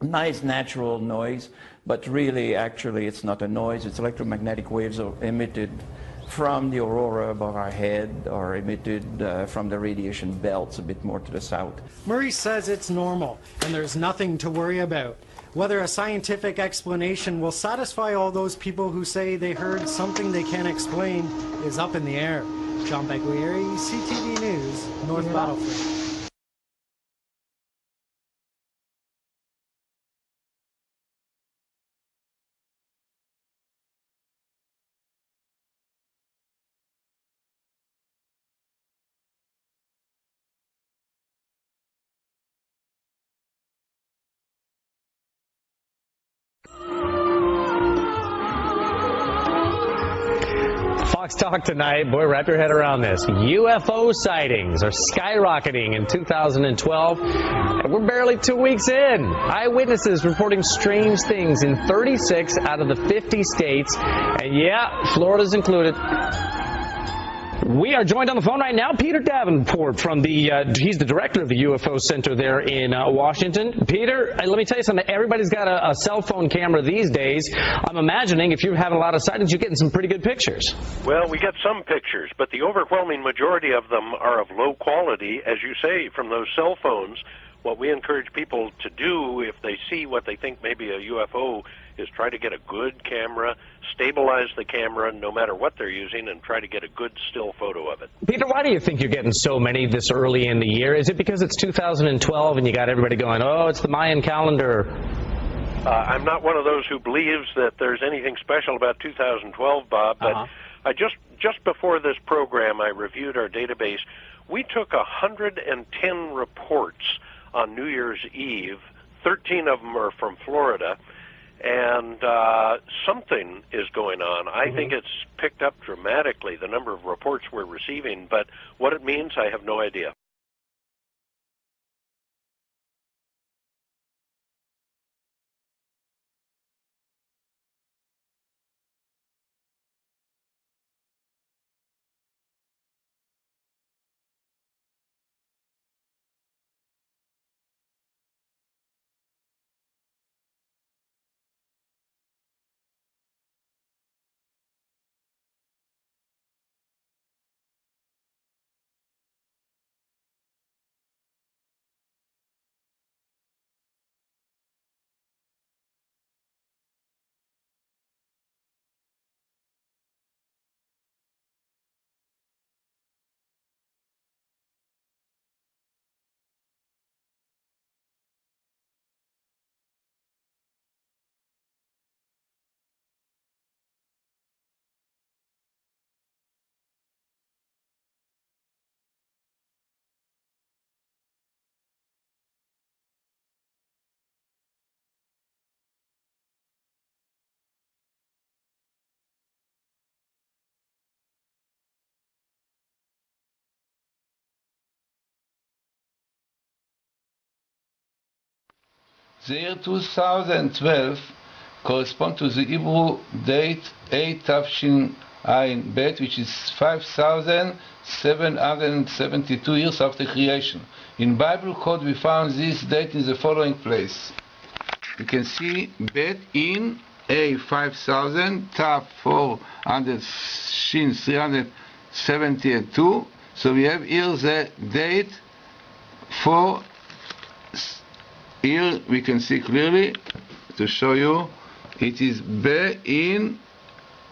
[SPEAKER 27] Nice natural noise, but really, actually, it's not a noise. It's electromagnetic waves emitted from the aurora above our head or emitted from the radiation belts a bit more to the south.
[SPEAKER 12] Maurice says it's normal, and there's nothing to worry about. Whether a scientific explanation will satisfy all those people who say they heard something they can't explain is up in the air. John Baglieri, CTV News, North Battleford.
[SPEAKER 1] Fox Talk tonight. Boy, wrap your head around this. UFO sightings are skyrocketing in 2012, and we're barely 2 weeks in. Eyewitnesses reporting strange things in 36 out of the 50 states, and yeah, Florida's included. We are joined on the phone right now, Peter Davenport from he's the director of the UFO Center there in Washington. Peter, let me tell you something. Everybody's got a cell phone camera these days. I'm imagining if you're having a lot of sightings, you're getting some pretty good pictures.
[SPEAKER 25] Well, we get some pictures, but the overwhelming majority of them are of low quality, as you say, from those cell phones. What we encourage people to do if they see what they think may be a UFO is try to get a good camera, stabilize the camera no matter what they're using, and try to get a good still photo of it.
[SPEAKER 1] Peter, why do you think you're getting so many this early in the year? Is it because it's 2012 and you got everybody going, oh, it's the Mayan calendar?
[SPEAKER 25] I'm not one of those who believes that there's anything special about 2012, Bob, but I just before this program, I reviewed our database. We took 110 reports on New Year's Eve. 13 of them are from Florida, and something is going on. I think it's picked up dramatically, the number of reports we're receiving, but what it means, I have no idea.
[SPEAKER 3] The year 2012 corresponds to the Hebrew date 8 Tafshin Ayin Bet, which is 5,772 years after creation. In Bible code, we found this date in the following place. You can see Bet in A 5,000, Taf 400, Shin 372. So we have here the date for. Here we can see clearly, to show you, it is B in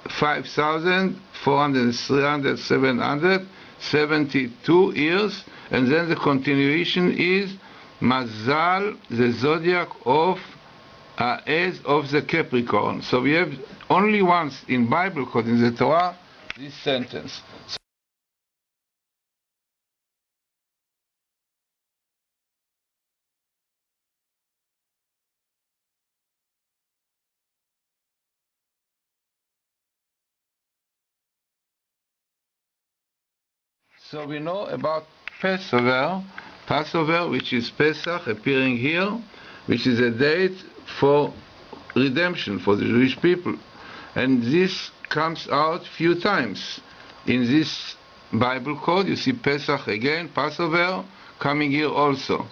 [SPEAKER 3] 5,400, 300, 772 years, and then the continuation is Mazal, the zodiac of as of the Capricorn. So we have only once in Bible code, in the Torah, this sentence. So we know about Passover, which is Pesach, appearing here, which is a date for redemption for the Jewish people. And this comes out few times. In this Bible code, you see Pesach again, Passover, coming here also.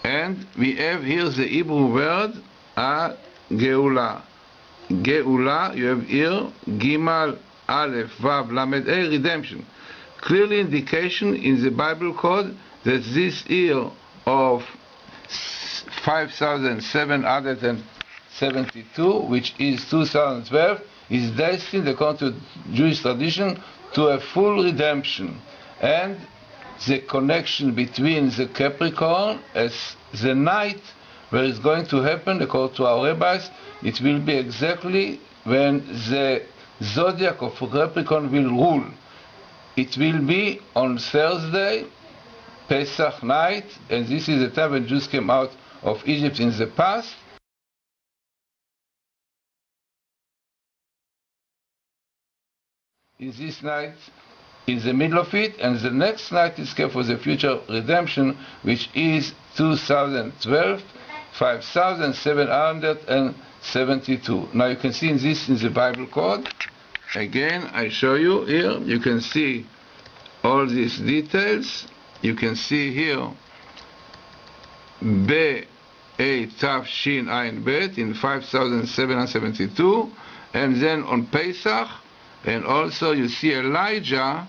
[SPEAKER 3] And we have here the Hebrew word, Geula. Geula, you have here, Gimal, Aleph, Vav, Lamed, A, redemption. Clearly indication in the Bible code that this year of 5,772, which is 2012, is destined, according to Jewish tradition, to a full redemption. And the connection between the Capricorn as the night where it's going to happen, according to our rabbis, it will be exactly when the zodiac of Capricorn will rule. It will be on Thursday, Pesach night, and this is the time when Jews came out of Egypt in the past. is this night in the middle of it, and the next night is kept for the future redemption, which is 2012, 5772. Now you can see this in the Bible code. Again, I show you here. You can see all these details. You can see here B A Tav Shin Ayin Bet in 5772, and then on Pesach, and also you see Elijah,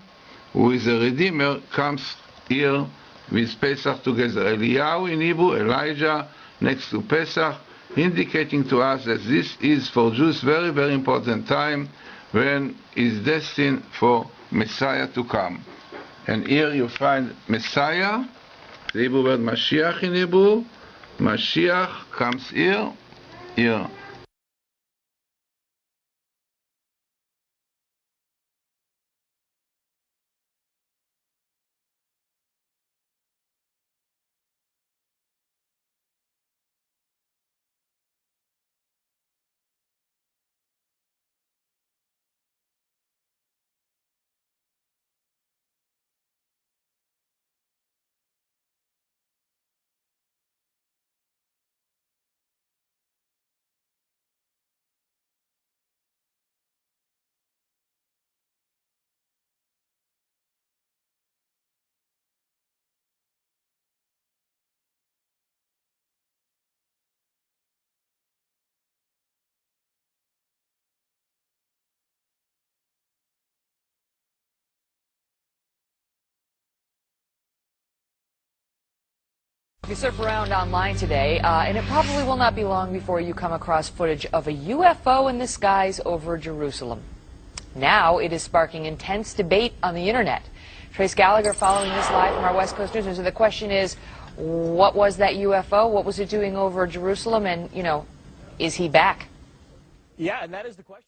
[SPEAKER 3] who is a Redeemer, comes here with Pesach together. Eliyahu in Hebrew, Elijah next to Pesach, indicating to us that this is for Jews very, very important time when is destined for Messiah to come. And here you find Messiah, the Hebrew word Mashiach in Hebrew. Mashiach comes here.
[SPEAKER 10] If you surf around online today, and it probably will not be long before you come across footage of a UFO in the skies over Jerusalem. Now it is sparking intense debate on the internet. Trace Gallagher following this live from our West Coast Newsroom. So the question is, what was that UFO? What was it doing over Jerusalem? And, you know, is he back?
[SPEAKER 26] Yeah, and that is the question.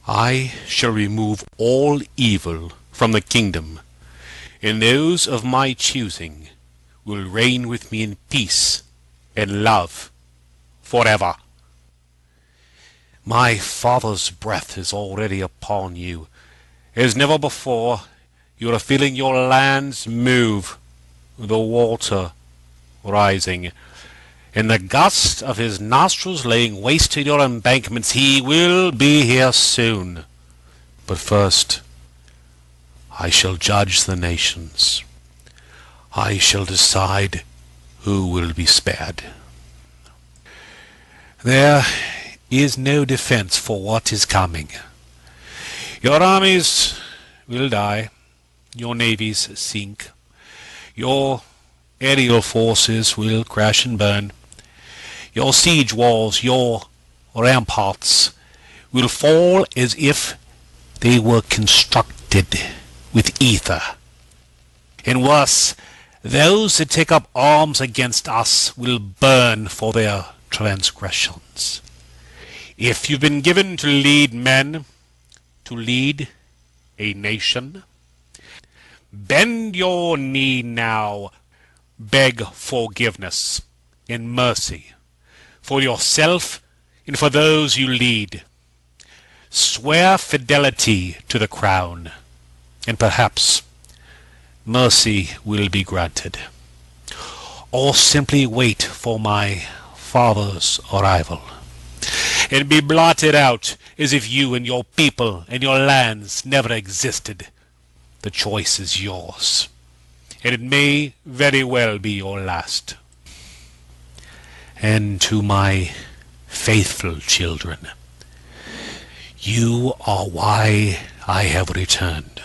[SPEAKER 6] I shall remove all evil from the kingdom, and those of my choosing will reign with me in peace and love forever. My Father's breath is already upon you. As never before, you are feeling your lands move, the water rising. In the gust of his nostrils laying waste to your embankments, he will be here soon. But first, I shall judge the nations. I shall decide who will be spared. There is no defense for what is coming. Your armies will die, your navies sink, your aerial forces will crash and burn. Your siege walls, your ramparts will fall as if they were constructed with ether. And worse, those that take up arms against us will burn for their transgressions. If you've been given to lead men, to lead a nation, bend your knee now, beg forgiveness and mercy for yourself and for those you lead. Swear fidelity to the crown, and perhaps mercy will be granted. or simply wait for my father's arrival and be blotted out as if you and your people and your lands never existed. The choice is yours, and it may very well be your last. And to my faithful children, you are why I have returned.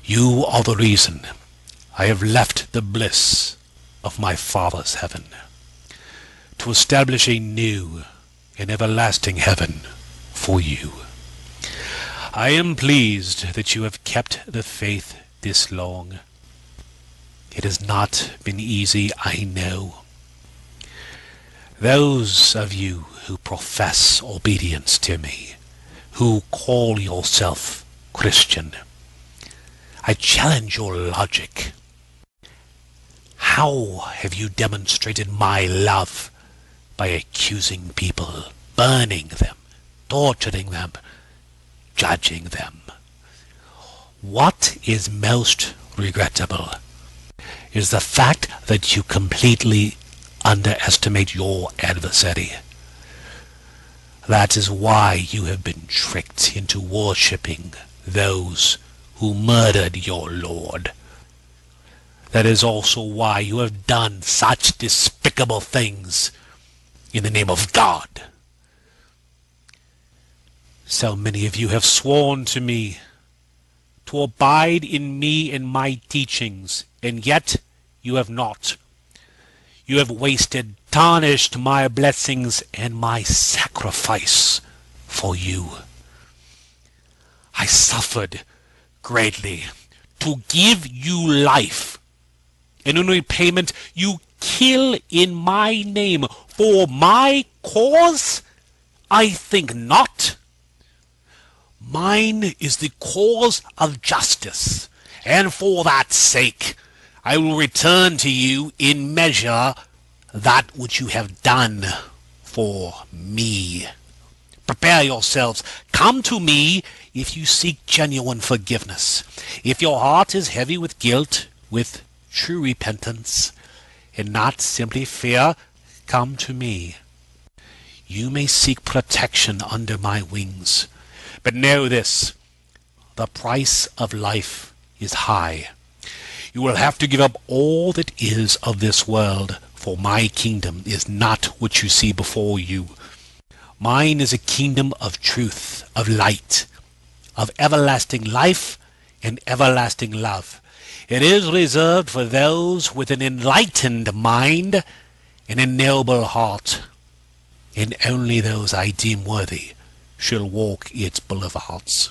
[SPEAKER 6] You are the reason I have left the bliss of my Father's heaven to establish a new and everlasting heaven for you. I am pleased that you have kept the faith this long. It has not been easy, I know. Those of you who profess obedience to me, who call yourself Christian, I challenge your logic. How have you demonstrated my love? By accusing people, burning them, torturing them, judging them. What is most regrettable is the fact that you completely underestimate your adversary. That is why you have been tricked into worshipping those who murdered your Lord. That is also why you have done such despicable things in the name of God. So many of you have sworn to me to abide in me and my teachings, and yet you have not. You have wasted, tarnished my blessings and my sacrifice for you. I suffered greatly to give you life, and in repayment you kill in my name. For my cause? I think not. Mine is the cause of justice, and for that sake I will return to you in measure that which you have done for me. Prepare yourselves. Come to me if you seek genuine forgiveness. If your heart is heavy with guilt, with true repentance, and not simply fear, come to me. You may seek protection under my wings. But know this, the price of life is high. You will have to give up all that is of this world, for my kingdom is not what you see before you. Mine is a kingdom of truth, of light, of everlasting life and everlasting love. It is reserved for those with an enlightened mind and a noble heart, and only those I deem worthy shall walk its boulevards.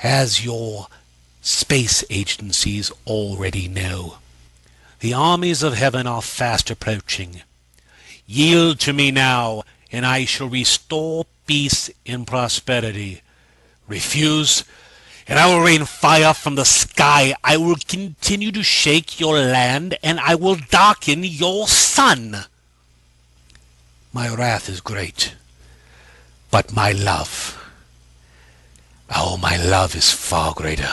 [SPEAKER 6] As your space agencies already know, the armies of heaven are fast approaching. Yield to me now, and I shall restore peace and prosperity. Refuse, and I will rain fire from the sky. I will continue to shake your land, and I will darken your sun. My wrath is great, but my love, oh, my love is far greater.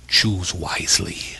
[SPEAKER 6] Choose wisely.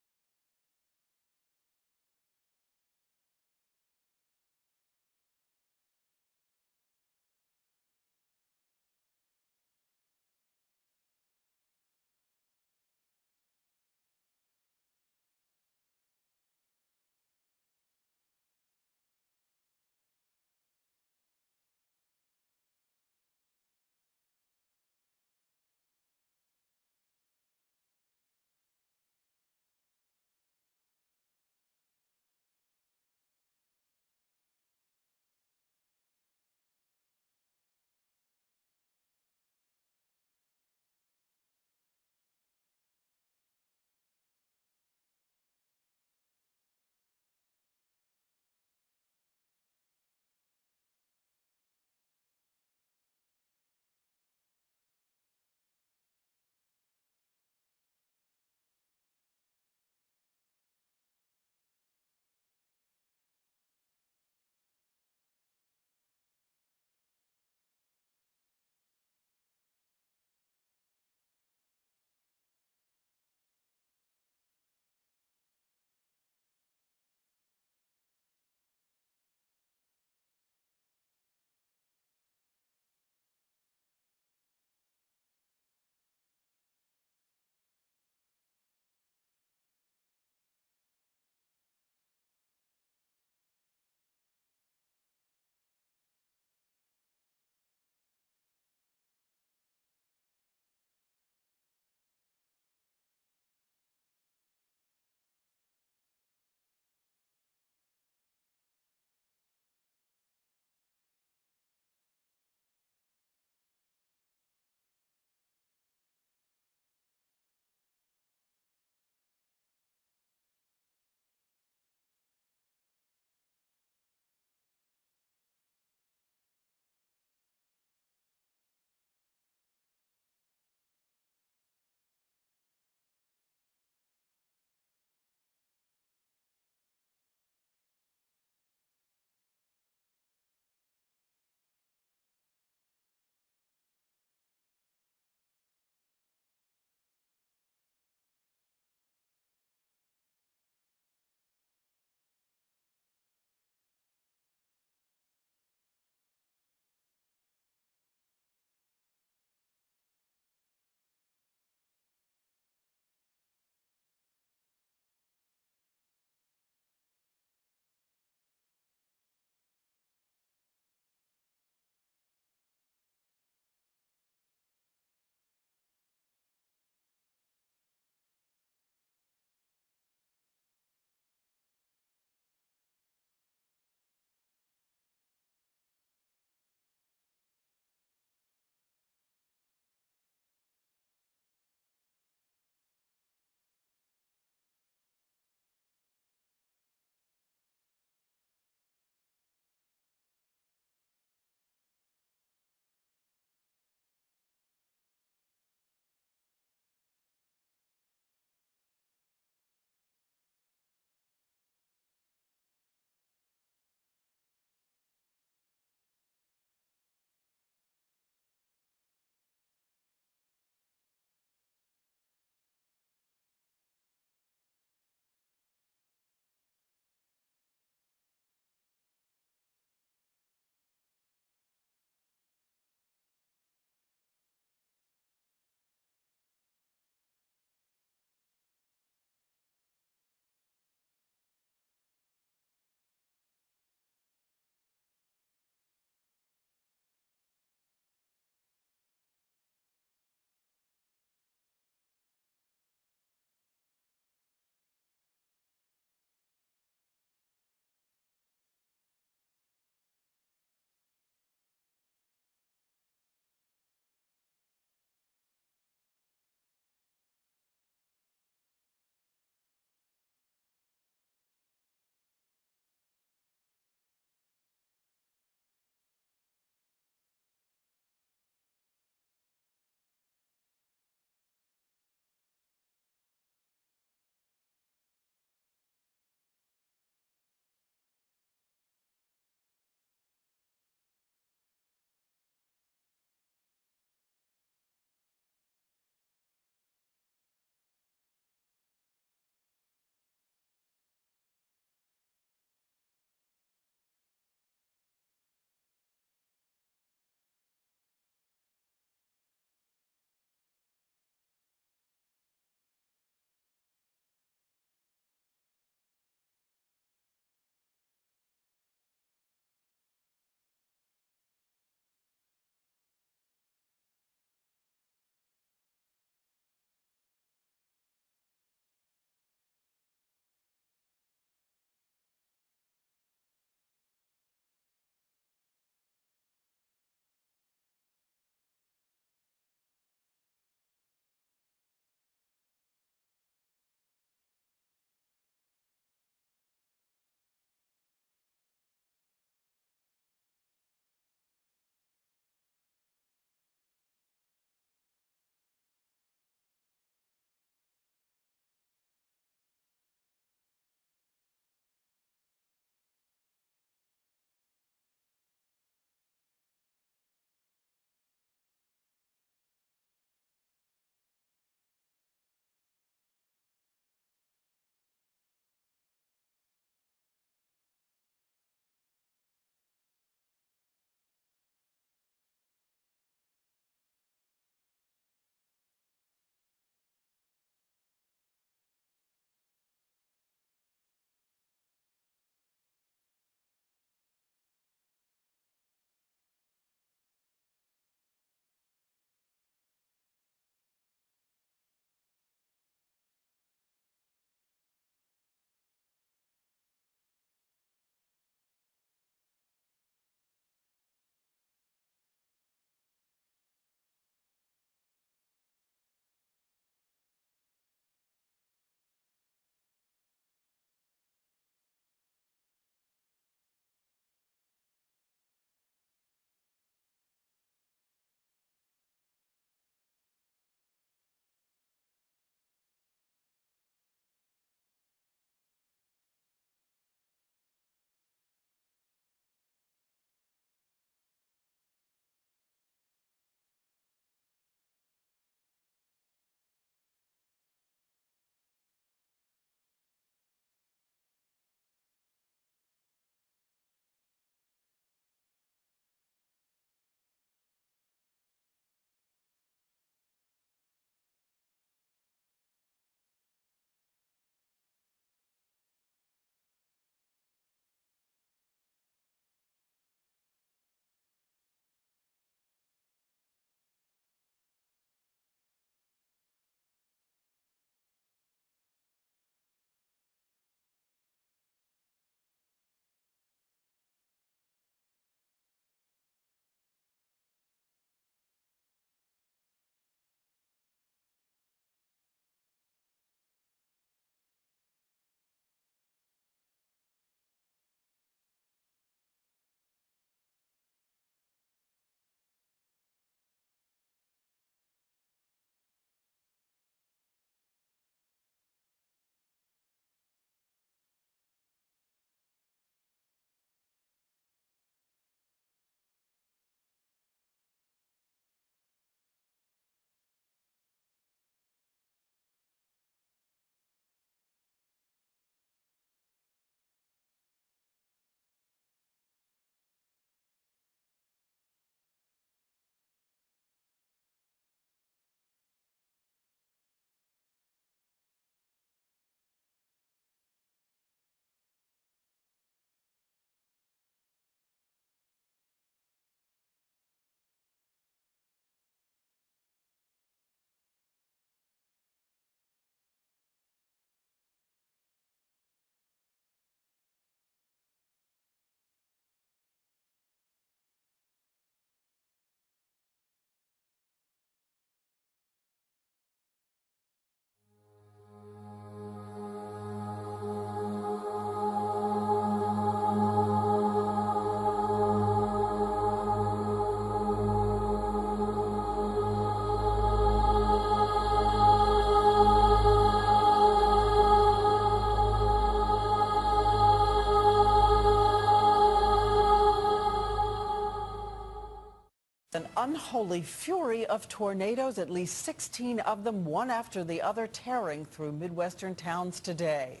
[SPEAKER 4] An unholy fury of tornadoes, at least 16 of them, one after the other, tearing through Midwestern towns today.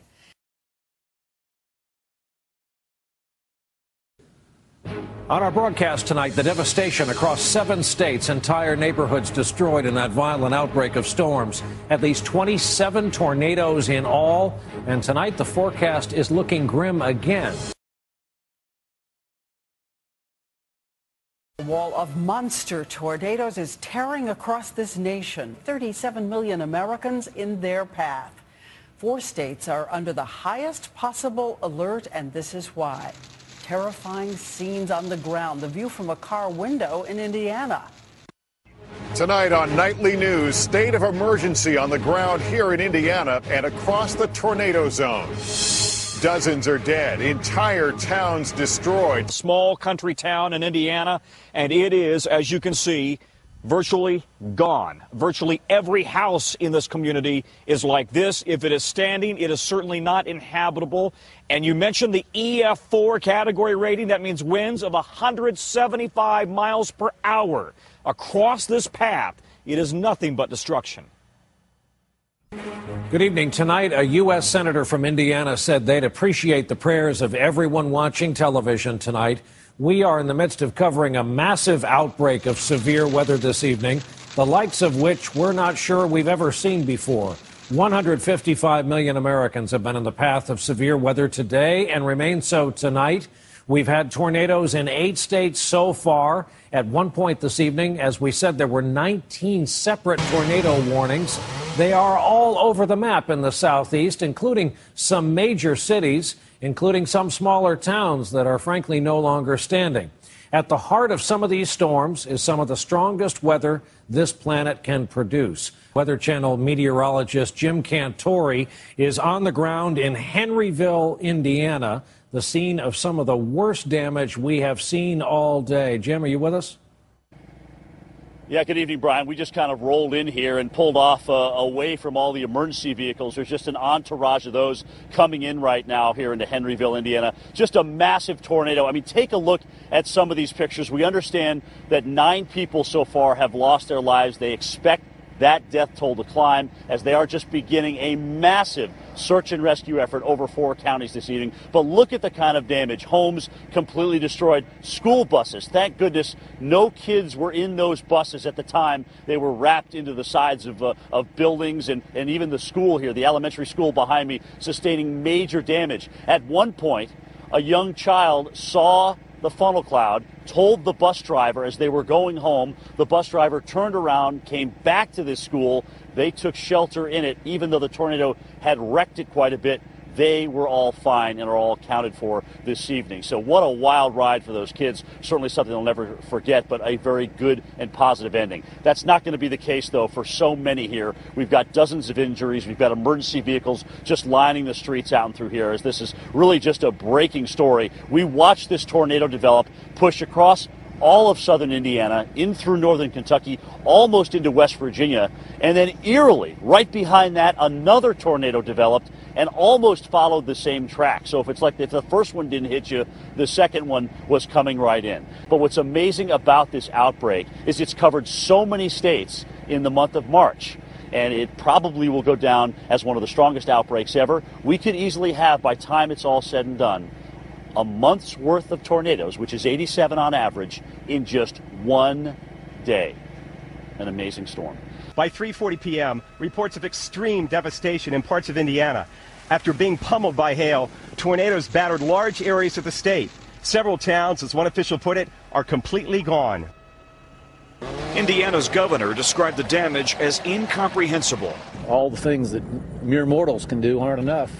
[SPEAKER 16] On our broadcast tonight, the devastation across 7 states, entire neighborhoods destroyed in that violent outbreak of storms. At least 27 tornadoes in all, and tonight the forecast is looking grim again.
[SPEAKER 4] A wall of monster tornadoes is tearing across this nation. 37 million Americans in their path. 4 states are under the highest possible alert, and this is why. Terrifying scenes on the ground. The view from a car window in Indiana.
[SPEAKER 17] Tonight on Nightly News, state of emergency on the ground here in Indiana and across the tornado zone. Dozens are dead, entire towns destroyed.
[SPEAKER 18] Small country town in Indiana, and it is, as you can see, virtually gone. Virtually every house in this community is like this. If it is standing, it is certainly not inhabitable. And you mentioned the EF4 category rating. That means winds of 175 miles per hour. Across this path, it is nothing but destruction.
[SPEAKER 16] Good evening. Tonight, a U.S. senator from Indiana said they'd appreciate the prayers of everyone watching television tonight. We are in the midst of covering a massive outbreak of severe weather this evening, the likes of which we're not sure we've ever seen before. 155 million Americans have been in the path of severe weather today and remain so tonight. We've had tornadoes in 8 states so far. At one point this evening, as we said, there were 19 separate tornado warnings. They are all over the map in the southeast, including some major cities, including some smaller towns that are frankly no longer standing. At the heart of some of these storms is some of the strongest weather this planet can produce. Weather Channel meteorologist Jim Cantori is on the ground in Henryville, Indiana, the scene of some of the worst damage we have seen all day. Jim, are you with us?
[SPEAKER 19] Yeah, good evening, Brian. We just kind of rolled in here and pulled off away from all the emergency vehicles. There's just an entourage of those coming in right now here into Henryville, Indiana. Just a massive tornado. I mean, take a look at some of these pictures. We understand that 9 people so far have lost their lives. They expect that death toll to climb as they are just beginning a massive search and rescue effort over 4 counties this evening. But look at the kind of damage. Homes completely destroyed. School buses. Thank goodness no kids were in those buses at the time. They were wrapped into the sides of buildings, and even the school here, the elementary school behind me, sustaining major damage. At one point, a young child saw the funnel cloud, told the bus driver as they were going home. The bus driver turned around, came back to this school. They took shelter in it, even though the tornado had wrecked it quite a bit. They were all fine and are all accounted for this evening. So what a wild ride for those kids. Certainly something they'll never forget, but a very good and positive ending. That's not going to be the case, though, for so many here. We've got dozens of injuries. We've got emergency vehicles just lining the streets out and through here, as this is really just a breaking story. We watched this tornado develop, push across all of southern Indiana, in through northern Kentucky, almost into West Virginia, and then eerily, right behind that, another tornado developed and almost followed the same track. So if the first one didn't hit you, the second one was coming right in. But what's amazing about this outbreak is it's covered so many states in the month of March, and it probably will go down as one of the strongest outbreaks ever. We could easily have, by the time it's all said and done, a month's worth of tornadoes, which is 87 on average, in just one day. An amazing storm.
[SPEAKER 21] By 3:40 p.m., reports of extreme devastation in parts of Indiana. After being pummeled by hail, tornadoes battered large areas of the state. Several towns, as one official put it, are completely gone.
[SPEAKER 22] Indiana's governor described the damage as incomprehensible.
[SPEAKER 28] All the things that mere mortals can do aren't enough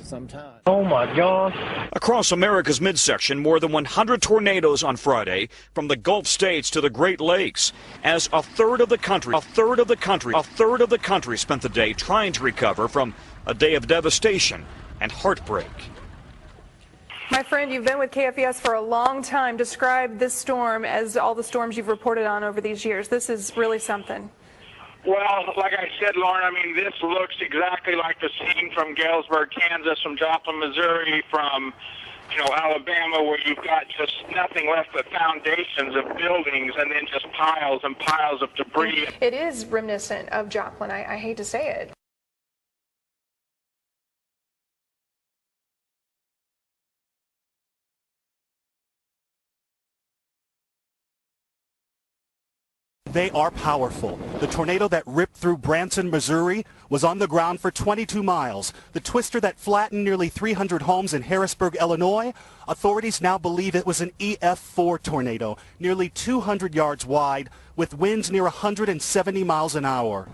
[SPEAKER 28] sometimes.
[SPEAKER 22] Oh my God. Across America's midsection, more than 100 tornadoes on Friday, from the Gulf states to the Great Lakes, as a third of the country spent the day trying to recover from a day of devastation and heartbreak.
[SPEAKER 29] My friend, you've been with KFES for a long time. Describe this storm as all the storms you've reported on over these years. This is really something.
[SPEAKER 30] Well, like I said, Lauren, I mean, this looks exactly like the scene from Galesburg, Kansas, from Joplin, Missouri, from Alabama, where you've got just nothing left but foundations of buildings and then just piles and piles of debris.
[SPEAKER 29] It is reminiscent of Joplin. I hate to say it.
[SPEAKER 2] They are powerful. The tornado that ripped through Branson, Missouri was on the ground for 22 miles. The twister that flattened nearly 300 homes in Harrisburg, Illinois, authorities now believe it was an EF4 tornado, nearly 200 yards wide, with winds near 170 miles an hour.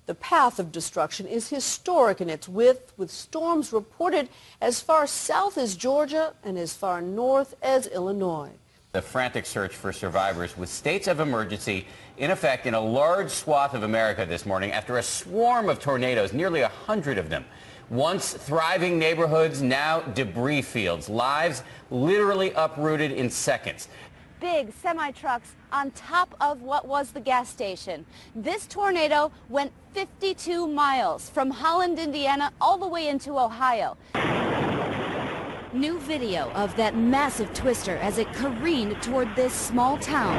[SPEAKER 5] The path of destruction is historic in its width, with storms reported as far south as Georgia and as far north as Illinois.
[SPEAKER 7] The frantic search for survivors with states of emergency in effect in a large swath of America this morning after a swarm of tornadoes, nearly 100 of them. Once thriving neighborhoods, now debris fields. Lives literally uprooted in seconds.
[SPEAKER 8] Big semi-trucks on top of what was the gas station. This tornado went 52 miles from Holland, Indiana, all the way into Ohio. New video of that massive twister as it careened toward this small town.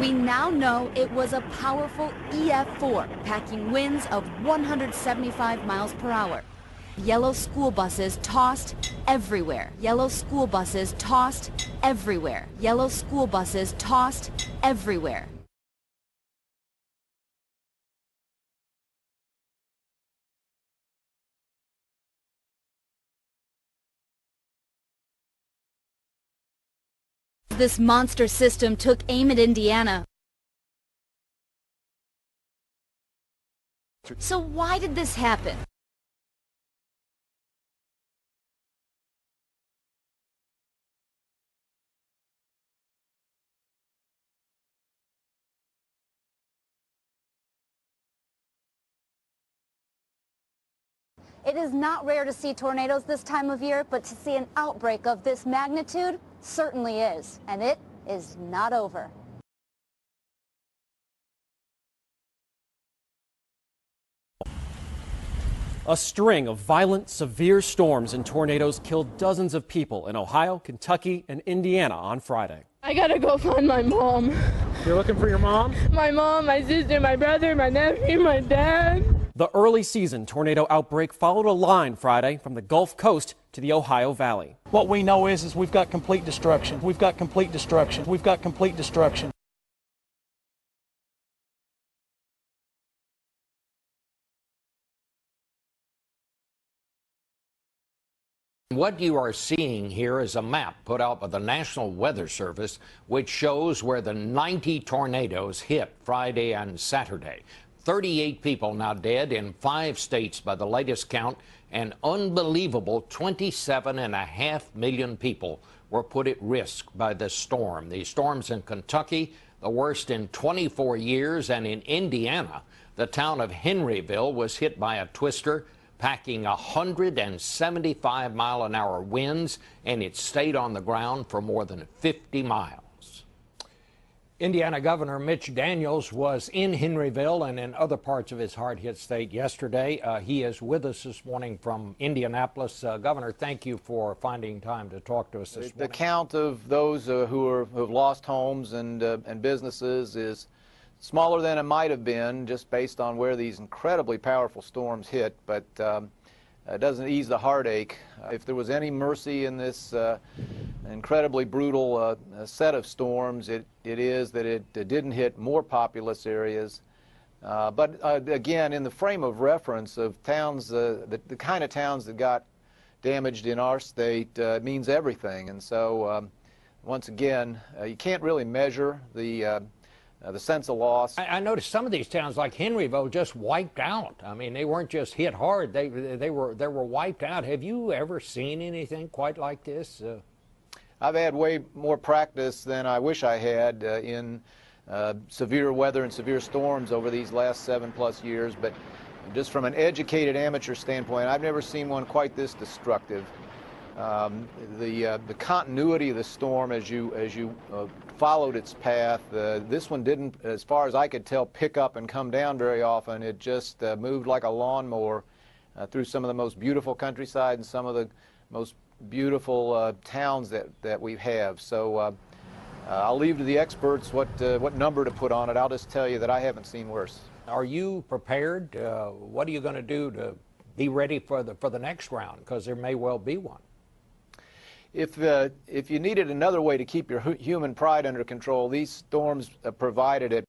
[SPEAKER 8] We now know it was a powerful EF4, packing winds of 175 miles per hour. Yellow school buses tossed everywhere. Yellow school buses tossed everywhere. Yellow school buses tossed everywhere. This monster system took aim at Indiana. So why did this happen? It is not rare to see tornadoes this time of year, but to see an outbreak of this magnitude certainly is, and it is not over.
[SPEAKER 9] A string of violent, severe storms and tornadoes killed dozens of people in Ohio, Kentucky, and Indiana on Friday.
[SPEAKER 11] I gotta go find my mom.
[SPEAKER 9] You're looking for your mom?
[SPEAKER 11] My mom, my sister, my brother, my nephew, my dad.
[SPEAKER 9] The early season tornado outbreak followed a line Friday from the Gulf Coast to the Ohio Valley.
[SPEAKER 28] What we know is we've got complete destruction. We've got complete destruction. We've got complete destruction.
[SPEAKER 16] What you are seeing here is a map put out by the National Weather Service, which shows where the 90 tornadoes hit Friday and Saturday. 38 people now dead in 5 states by the latest count. An unbelievable 27.5 million people were put at risk by this storm. These storms in Kentucky, the worst in 24 years, and in Indiana, the town of Henryville was hit by a twister packing 175-mile-an-hour winds, and it stayed on the ground for more than 50 miles. Indiana Governor Mitch Daniels was in Henryville and in other parts of his hard-hit state yesterday. He is with us this morning from Indianapolis. Governor, thank you for finding time to talk to us this morning.
[SPEAKER 28] The count of those who have lost homes and businesses is smaller than it might have been, just based on where these incredibly powerful storms hit, but it doesn't ease the heartache. If there was any mercy in this incredibly brutal set of storms, it is that it didn't hit more populous areas. But again, in the frame of reference of towns, the kind of towns that got damaged in our state means everything. And so, once again, you can't really measure the sense of loss.
[SPEAKER 16] I noticed some of these towns, like Henryville, just wiped out. I mean, they weren't just hit hard; they were wiped out. Have you ever seen anything quite like this?
[SPEAKER 28] I've had way more practice than I wish I had in severe weather and severe storms over these last 7+ years. But just from an educated amateur standpoint, I've never seen one quite this destructive. The continuity of the storm as you followed its path, this one didn't, as far as I could tell, pick up and come down very often. It just moved like a lawnmower through some of the most beautiful countryside and some of the most beautiful towns that we have. So I'll leave to the experts what number to put on it. I'll just tell you that I haven't seen worse.
[SPEAKER 16] Are you prepared? What are you going to do to be ready for the next round? Because there may well be one.
[SPEAKER 28] If you needed another way to keep your human pride under control, these storms provided it.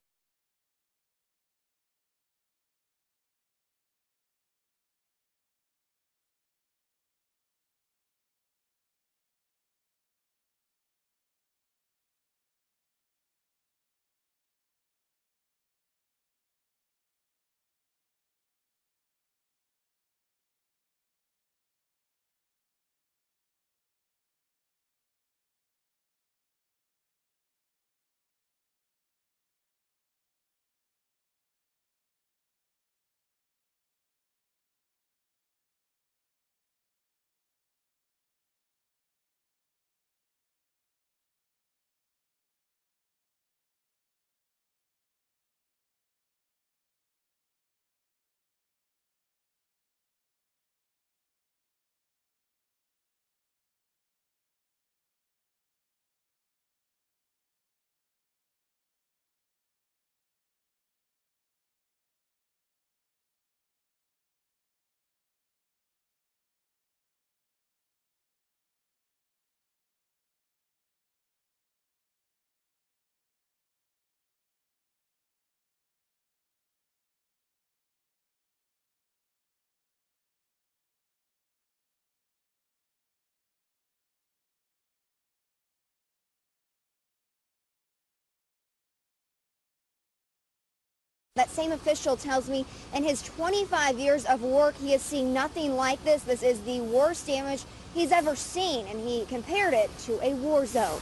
[SPEAKER 1] That same official tells me in his 25 years of work, he has seen nothing like this. This is the worst damage he's ever seen, and he compared it to a war zone.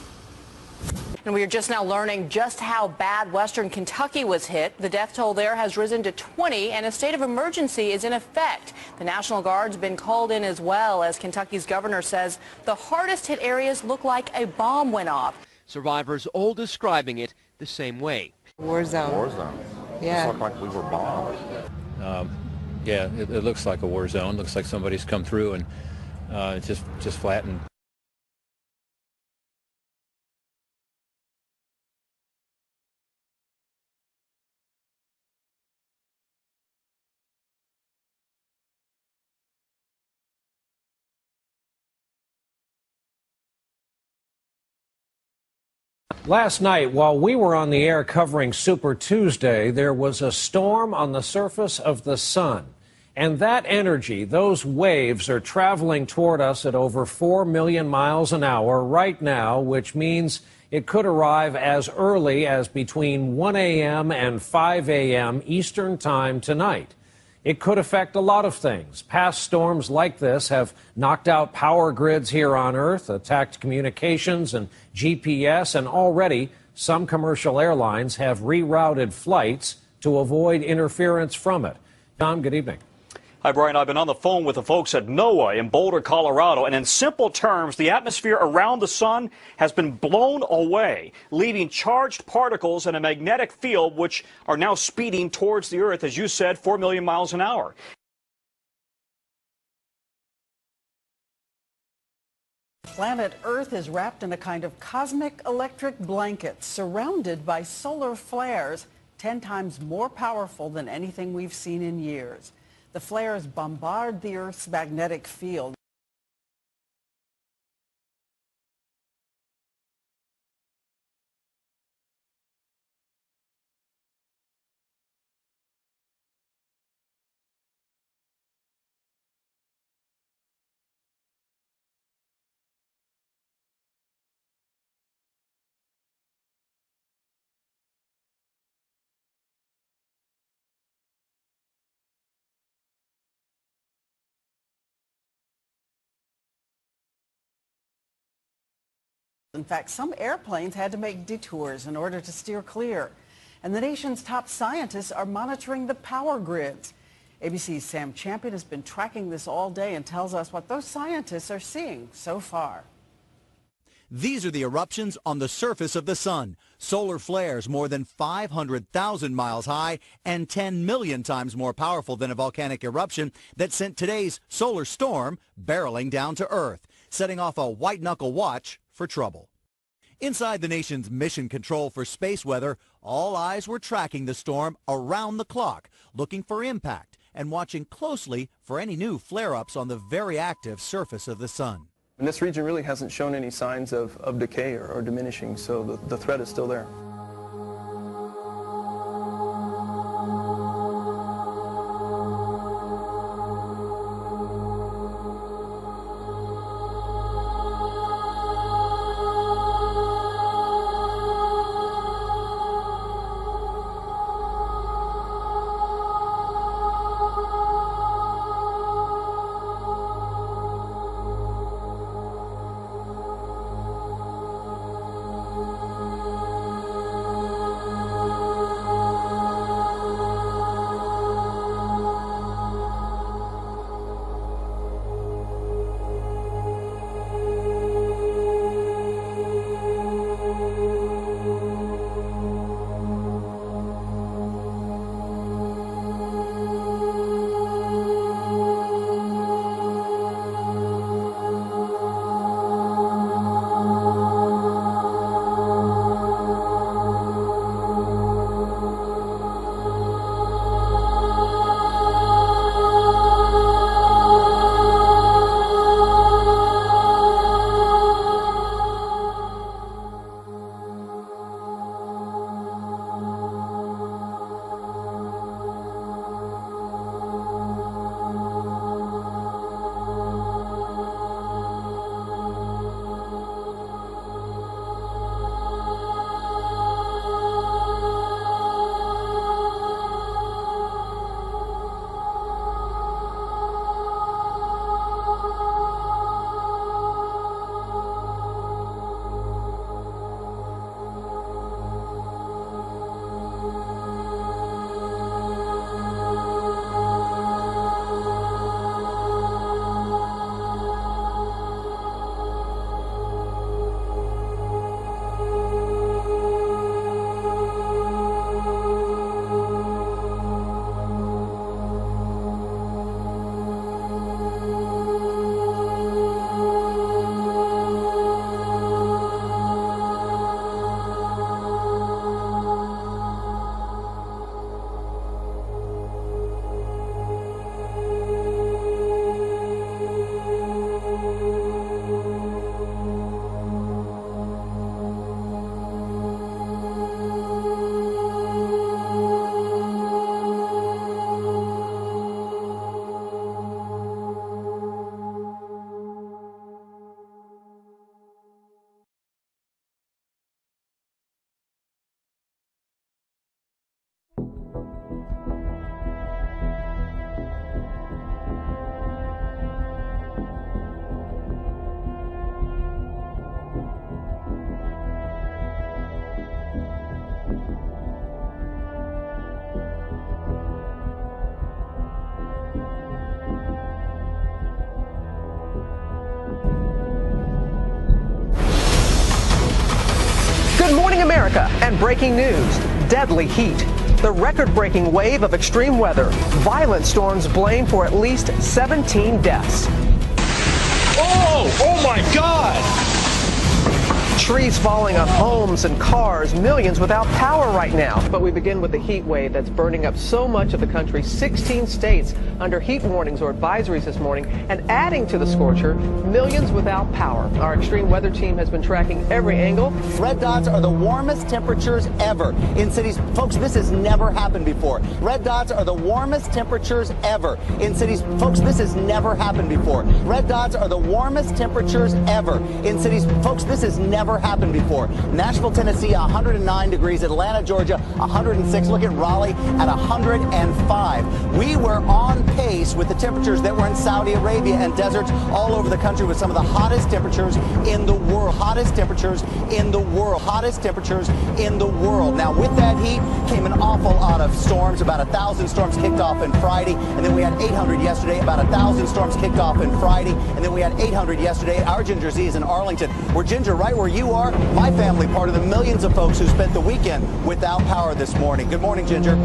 [SPEAKER 5] And we are just now learning just how bad western Kentucky was hit. The death toll there has risen to 20, and a state of emergency is in effect. The National Guard's been called in as well, as Kentucky's governor says the hardest hit areas look like a bomb went off.
[SPEAKER 12] Survivors all describing it the same way.
[SPEAKER 13] War zone.
[SPEAKER 14] War zone.
[SPEAKER 13] Yeah.
[SPEAKER 14] It looked like we were bombed. Yeah, it looks like a war zone. Looks like somebody's come through and just flattened.
[SPEAKER 16] Last night, while we were on the air covering Super Tuesday, there was a storm on the surface of the sun. And that energy, those waves, are traveling toward us at over 4 million miles an hour right now, which means it could arrive as early as between 1 a.m. and 5 a.m. Eastern Time tonight. It could affect a lot of things. Past storms like this have knocked out power grids here on Earth, attacked communications and GPS, and already some commercial airlines have rerouted flights to avoid interference from it. Tom, good evening.
[SPEAKER 18] Hi, Brian. I've been on the phone with the folks at NOAA in Boulder, Colorado, and in simple terms, the atmosphere around the sun has been blown away, leaving charged particles in a magnetic field which are now speeding towards the Earth, as you said, 4 million miles an hour.
[SPEAKER 4] Planet Earth is wrapped in a kind of cosmic electric blanket surrounded by solar flares 10 times more powerful than anything we've seen in years. The flares bombard the Earth's magnetic field. In fact, some airplanes had to make detours in order to steer clear. And the nation's top scientists are monitoring the power grids. ABC's Sam Champion has been tracking this all day and tells us what those scientists are seeing so far.
[SPEAKER 15] These are the eruptions on the surface of the sun. Solar flares more than 500,000 miles high and 10 million times more powerful than a volcanic eruption that sent today's solar storm barreling down to Earth. setting off a white-knuckle watch for trouble. Inside the nation's mission control for space weather, all eyes were tracking the storm around the clock, looking for impact and watching closely for any new flare-ups on the very active surface of the sun.
[SPEAKER 3] And this region really hasn't shown any signs of decay or diminishing, so the threat is still there.
[SPEAKER 6] Good morning, America, and breaking news. Deadly heat. The record-breaking wave of extreme weather. Violent storms blamed for at least 17 deaths.
[SPEAKER 22] Oh my God!
[SPEAKER 6] Trees falling on homes and cars, millions without power right now. But we begin with the heat wave that's burning up so much of the country. 16 states under heat warnings or advisories this morning, and adding to the scorcher, millions without power. Our extreme weather team has been tracking every angle.
[SPEAKER 10] Red dots are the warmest temperatures ever in cities. Folks, this has never happened before. Red dots are the warmest temperatures ever in cities. Folks, this has never happened before. Red dots are the warmest temperatures ever in cities. Folks, this has never happened before. Nashville, Tennessee, 109 degrees. Atlanta, Georgia, 106. Look at Raleigh at 105. We were on pace with the temperatures that were in Saudi Arabia and deserts all over the country with some of the hottest temperatures in the world. Hottest temperatures in the world. Hottest temperatures in the world. Now, with that heat came an awful lot of storms. About 1,000 storms kicked off on Friday, and then we had 800 yesterday. About 1,000 storms kicked off on Friday, and then we had 800 yesterday. Our Ginger Z is in Arlington. We're Ginger, right where you are. My family, part of the millions of folks who spent the weekend without power this morning. Good morning, Ginger.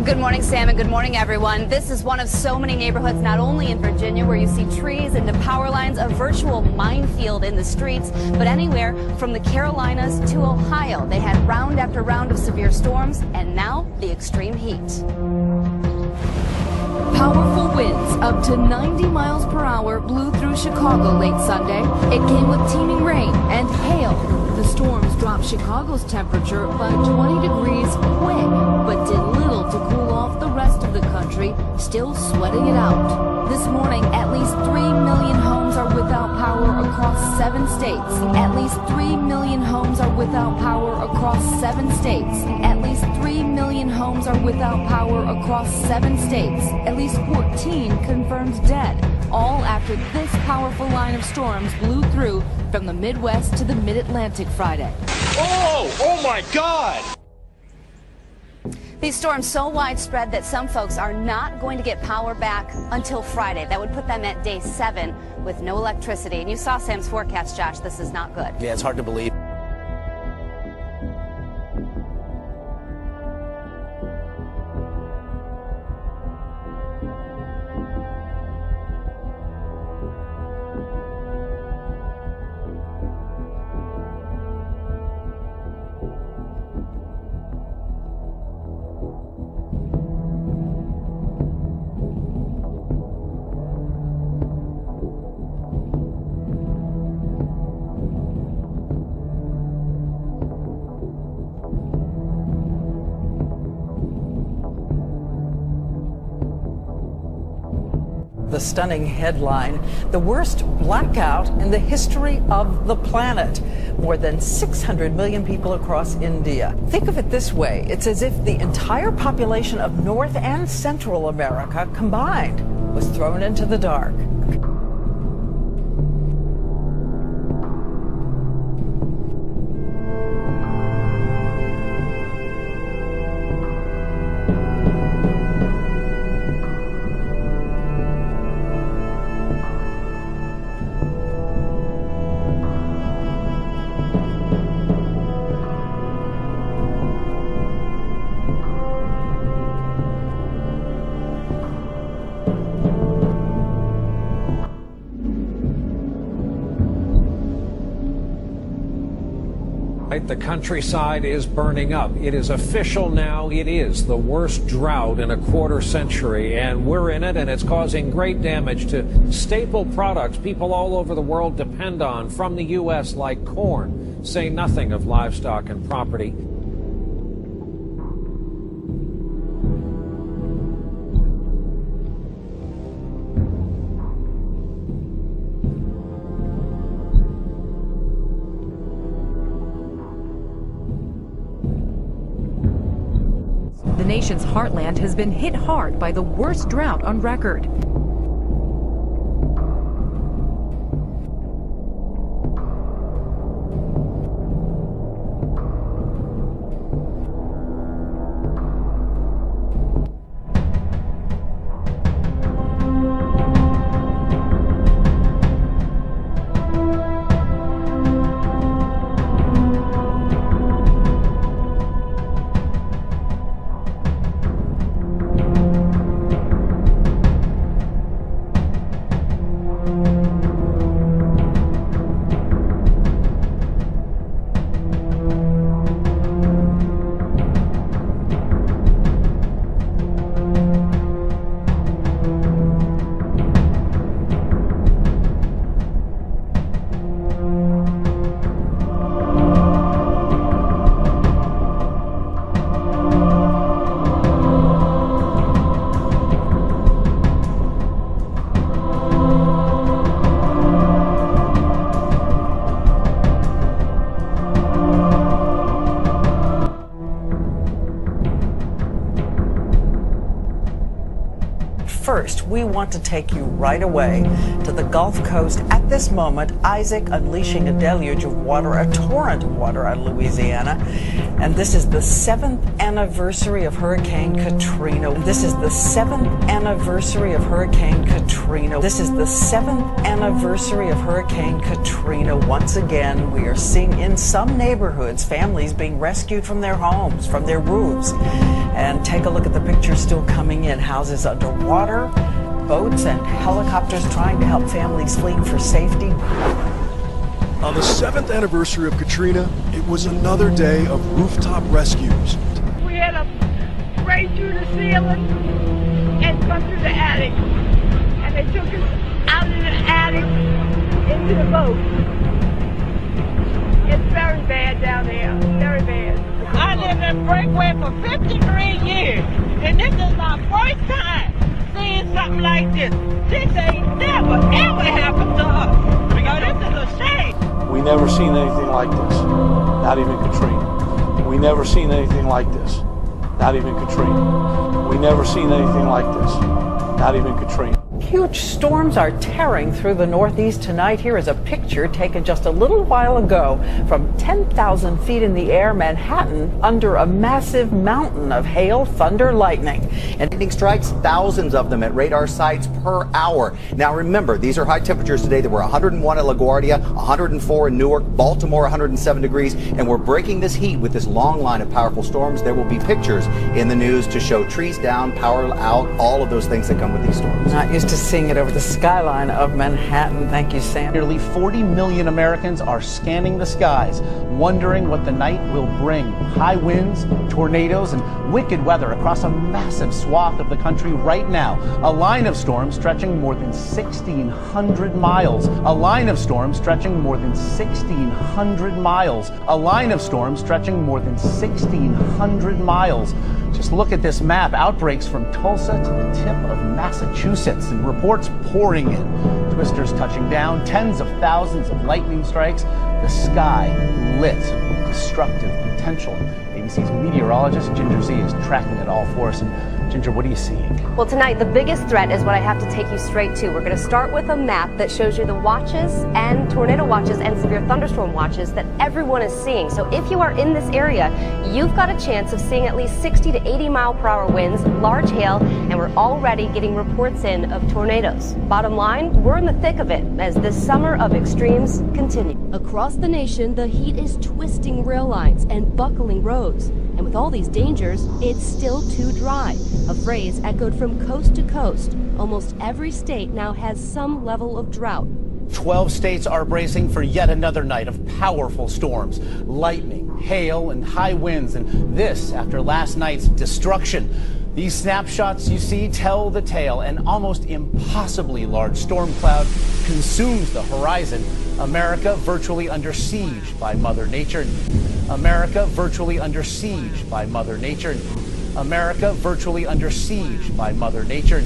[SPEAKER 8] Good morning, Sam, and good morning, everyone. This is one of so many neighborhoods, not only in Virginia, where you see trees and the power lines, a virtual minefield in the streets, but anywhere from the Carolinas to Ohio. They had round after round of severe storms, and now the extreme heat. Powerful winds up to 90 miles per hour blew through Chicago late Sunday. It came with teeming rain and hail. The storms dropped Chicago's temperature by 20 degrees quick, but did little to cool off the rest of the country, still sweating it out. This morning, at least 3 million homes are without power across 7 states. At least 3 million homes are without power across 7 states. At least 3 million homes are without power across 7 states. At least 14 confirmed dead, all after this powerful line of storms blew through from the Midwest to the Mid-Atlantic Friday.
[SPEAKER 18] Oh my God!
[SPEAKER 8] These storms so widespread that some folks are not going to get power back until Friday. That would put them at day 7 with no electricity. And you saw Sam's forecast, Josh. This is not good.
[SPEAKER 13] Yeah, it's hard to believe.
[SPEAKER 4] The stunning headline, the worst blackout in the history of the planet. More than 600 million people across India. Think of it this way. It's as if the entire population of North and Central America combined was thrown into the dark.
[SPEAKER 16] The countryside is burning up. It is official now. It is the worst drought in a quarter century, and we're in it, and it's causing great damage to staple products people all over the world depend on from the U.S., like corn, say nothing of livestock and property.
[SPEAKER 17] The nation's heartland has been hit hard by the worst drought on record.
[SPEAKER 4] First, we want to take you right away to the Gulf Coast. At this moment, Isaac unleashing a deluge of water, a torrent of water out of Louisiana. And this is the 7th anniversary of Hurricane Katrina. This is the 7th anniversary of Hurricane Katrina. This is the 7th anniversary of Hurricane Katrina. Once again, we are seeing in some neighborhoods families being rescued from their homes, from their roofs. And take a look at the pictures still coming in. Houses underwater, boats and helicopters trying to help families fleeing for safety.
[SPEAKER 13] On the 7th anniversary of Katrina, it was another day of rooftop rescues.
[SPEAKER 11] We had to break through the ceiling and come through the attic. And they took us out of the attic into the boat. It's very bad down there, very bad. I lived in Breakaway for 53 years, and this is my first time seeing something like this. This ain't never, ever happened to us. Because this is a shame.
[SPEAKER 19] We never seen anything like this, not even Katrina. We never seen anything like this, not even Katrina. We never seen anything like this, not even Katrina.
[SPEAKER 4] Huge storms are tearing through the Northeast tonight. Here is a picture taken just a little while ago from 10,000 feet in the air, Manhattan, under a massive mountain of hail, thunder, lightning.
[SPEAKER 10] And lightning strikes, thousands of them at radar sites per hour. Now remember, these are high temperatures today. There were 101 at LaGuardia, 104 in Newark, Baltimore 107 degrees, and we're breaking this heat with this long line of powerful storms. There will be pictures in the news to show trees down, power out, all of those things that come with these storms.
[SPEAKER 4] Not used to seeing it over the skyline of Manhattan. Thank you, Sam.
[SPEAKER 10] Nearly 40 million Americans are scanning the skies, wondering what the night will bring. High winds, tornadoes, and wicked weather across a massive swath of the country right now. A line of storms stretching more than 1,600 miles. A line of storms stretching more than 1,600 miles. A line of storms stretching more than 1,600 miles. Just look at this map. Outbreaks from Tulsa to the tip of Massachusetts, and reports pouring in. Twisters touching down, tens of thousands of lightning strikes. The sky lit with destructive potential. ABC's meteorologist Ginger Z is tracking it all for us. And Ginger, what are you seeing?
[SPEAKER 20] Well, tonight, the biggest threat is what I have to take you straight to. We're going to start with a map that shows you the watches and tornado watches and severe thunderstorm watches that everyone is seeing. So if you are in this area, you've got a chance of seeing at least 60 to 80 mile per hour winds, large hail, and we're already getting reports in of tornadoes. Bottom line, we're in the thick of it as this summer of extremes continue. Across the nation, the heat is twisting rail lines and buckling roads. And with all these dangers, it's still too dry. A phrase echoed from coast to coast. Almost every state now has some level of drought.
[SPEAKER 10] 12 states are bracing for yet another night of powerful storms, lightning, hail, and high winds. And this after last night's destruction. These snapshots you see tell the tale. An almost impossibly large storm cloud consumes the horizon. America virtually under siege by Mother Nature. America virtually under siege by Mother Nature. America virtually under siege by Mother Nature.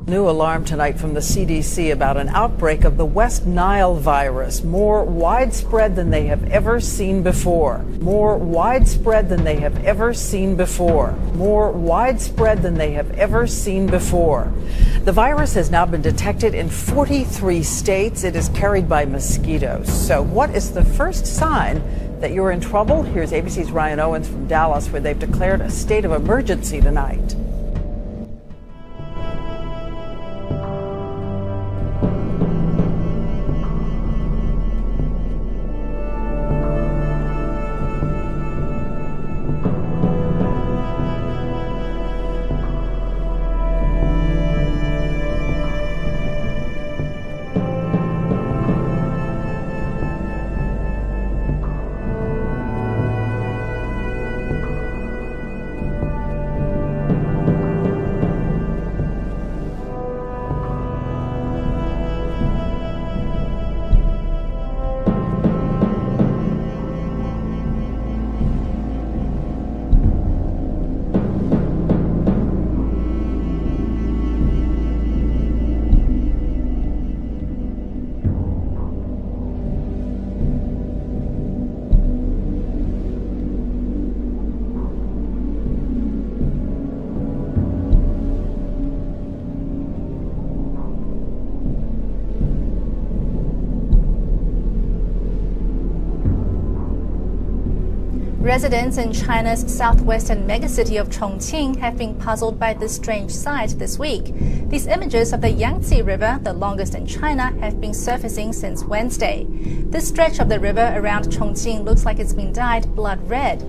[SPEAKER 4] New alarm tonight from the CDC about an outbreak of the West Nile virus, more widespread than they have ever seen before. More widespread than they have ever seen before. More widespread than they have ever seen before. The virus has now been detected in 43 states. It is carried by mosquitoes. So what is the first sign that you're in trouble? Here's ABC's Ryan Owens from Dallas, where they've declared a state of emergency tonight.
[SPEAKER 2] Residents in China's southwestern megacity of Chongqing have been puzzled by this strange sight this week. These images of the Yangtze River, the longest in China, have been surfacing since Wednesday. This stretch of the river around Chongqing looks like it's been dyed blood red.